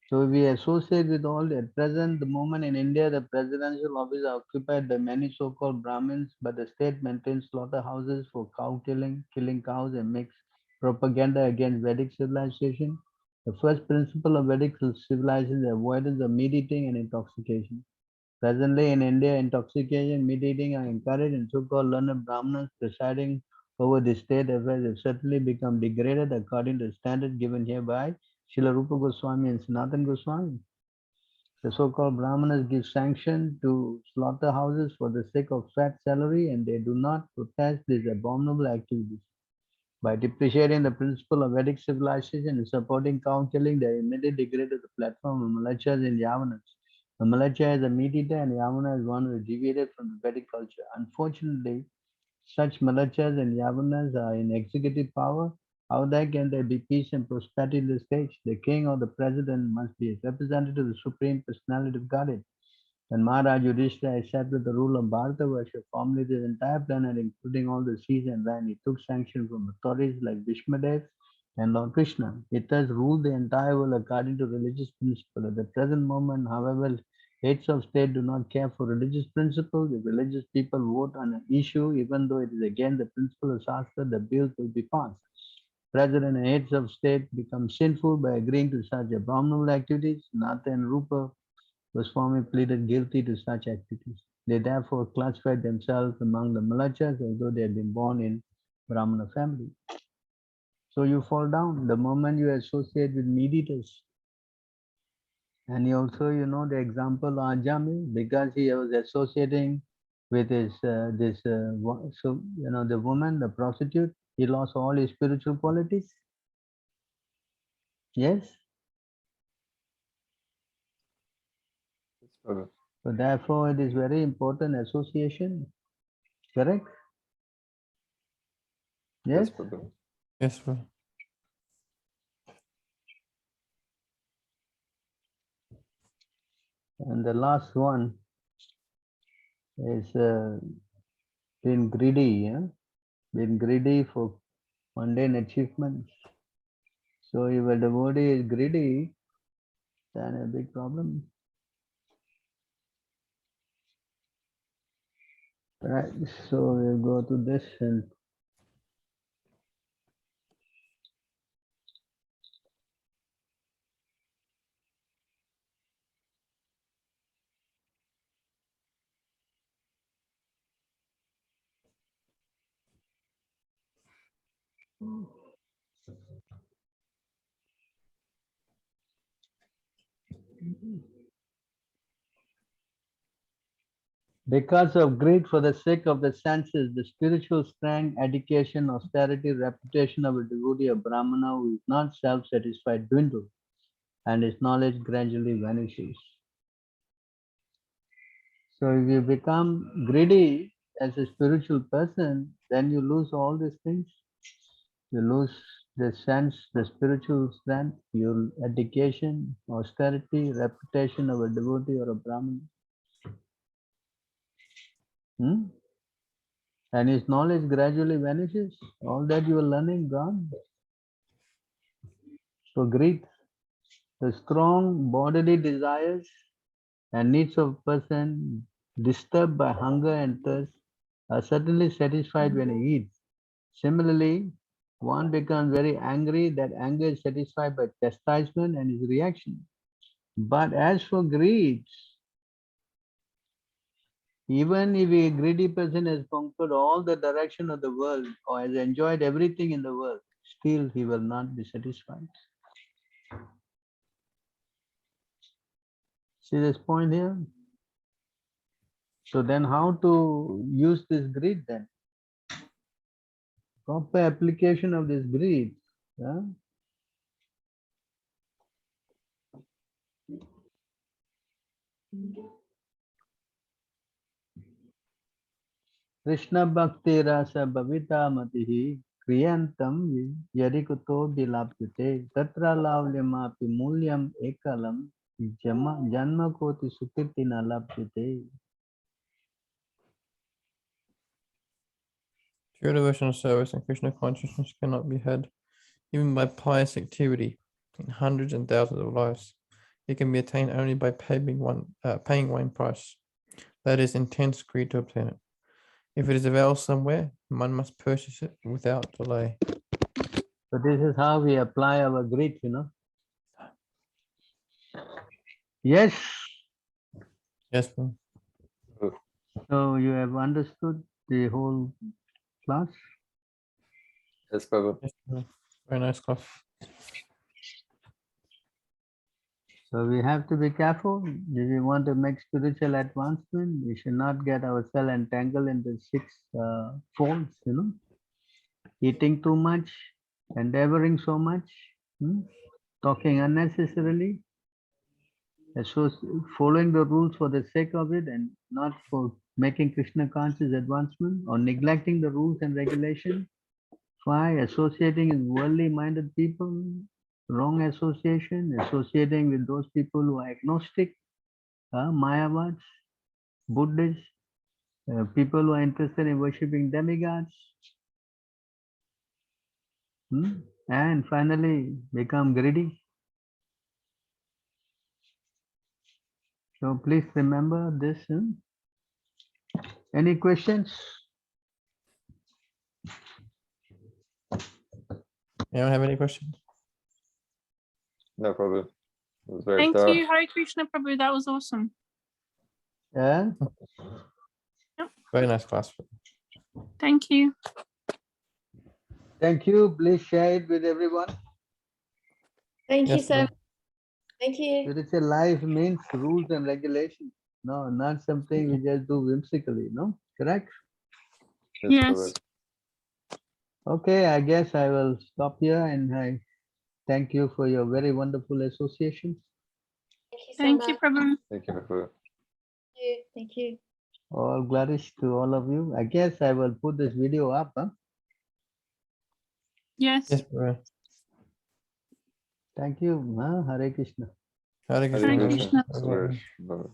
So we associate with all. At present, the moment in India, the presidential office is occupied by many so-called Brahmins, but the state maintains slaughterhouses for cow killing cows, and makes propaganda against Vedic civilization. The first principle of Vedic civilization is the avoidance of meat eating and intoxication. Presently in India, intoxication, meat eating are encouraged, and so-called learned Brahmins presiding over the state affairs have certainly become degraded according to the standard given here by Srila Rupa Goswami and Sanatan Goswami. The so-called Brahmanas give sanction to slaughterhouses for the sake of fat salary, and they do not protest these abominable activities. By depreciating the principle of Vedic civilization and supporting cow killing, they immediately degraded the platform of Malachas and Yavanas. The Malacha is a meat eater, and Yavana is one who is deviated from the Vedic culture. Unfortunately, such Malachas and Yavanas are in executive power. How then can there be peace and prosperity in the state? The king or the president must be a representative of the Supreme Personality of Godhead. When Maharaj Yudhishthira accepted the rule of Bharatavarsha, formerly the entire planet, including all the seas and land, he took sanction from authorities like Bhishmadev and Lord Krishna. He thus ruled the entire world according to religious principle. At the present moment, however, heads of state do not care for religious principles. If religious people vote on an issue, even though it is against the principle of Shastra, the bills will be passed. President and heads of state become sinful by agreeing to such abominable activities. Nata and Rupa Goswami pleaded guilty to such activities. They therefore classified themselves among the Malachas, although they had been born in Brahmana family. So you fall down the moment you associate with meat eaters. And you also, the example Ajami, because he was associating with his the woman, the prostitute, he lost all his spiritual qualities. Yes. So therefore, it is very important association. Correct? Yes. Yes, Prabhu. And the last one is being greedy, being greedy for mundane achievements. So if a devotee is greedy, then a big problem. Right, so we'll go to this and Because of greed for the sake of the senses, the spiritual strength, education, austerity, reputation of a devotee or brahmana who is not self-satisfied dwindle, and his knowledge gradually vanishes. So if you become greedy as a spiritual person, then you lose all these things. You lose the sense, the spiritual strength, your education, austerity, reputation of a devotee or a brahmana. And his knowledge gradually vanishes. All that you are learning gone. So greed, the strong bodily desires and needs of a person disturbed by hunger and thirst are certainly satisfied when he eats. Similarly, one becomes very angry. That anger is satisfied by chastisement and his reaction. But as for greed, even if a greedy person has conquered all the direction of the world or has enjoyed everything in the world, still he will not be satisfied. See this point here? So then how to use this greed then? Proper application of this greed. Yeah? Krishna bhakti rasa bhavita matihi kriyantam yarikuto dilapyate tatra lavlyamapi mulyam ekalam janma koti sukirti na lapyate. Pure devotional service and Krishna consciousness cannot be had, even by pious activity in hundreds and thousands of lives. It can be attained only by paying one price, that is, intense greed to obtain it. If it is available somewhere, one must purchase it without delay. So this is how we apply our greed, Yes. Yes, ma'am. So you have understood the whole class? Yes, Prabhu. Yes, ma'am. Very nice class. So we have to be careful. If we want to make spiritual advancement, we should not get ourselves entangled in the six folds, Eating too much, endeavoring so much, talking unnecessarily, following the rules for the sake of it and not for making Krishna conscious advancement, or neglecting the rules and regulations. 5, associating with worldly minded people, wrong association, associating with those people who are agnostic, Mayavads, Buddhists, people who are interested in worshipping demigods, and finally become greedy. So please remember this. Any questions? Anyone have any questions? No problem. It was very Thank thorough. you, Hare Krishna Prabhu. That was awesome. Yeah. Very nice class. Thank you. Thank you. Please share it with everyone. Thank you Yes, so ma'am. much. Thank you. Spiritual life means rules and regulations. No, not something we just do whimsically, no? Correct? Yes, Yes. Prabhu. Okay, I guess I will stop here and I thank you for your very wonderful association. Thank you so Thank much. you, Prabhu. Thank you, Prabhu. Thank you. All glories to all of you. I guess I will put this video up. Yes. Yes, ma'am. Thank you. Hare Krishna. Hare Hare Krishna. Krishna. Krishna. Hare Krishna.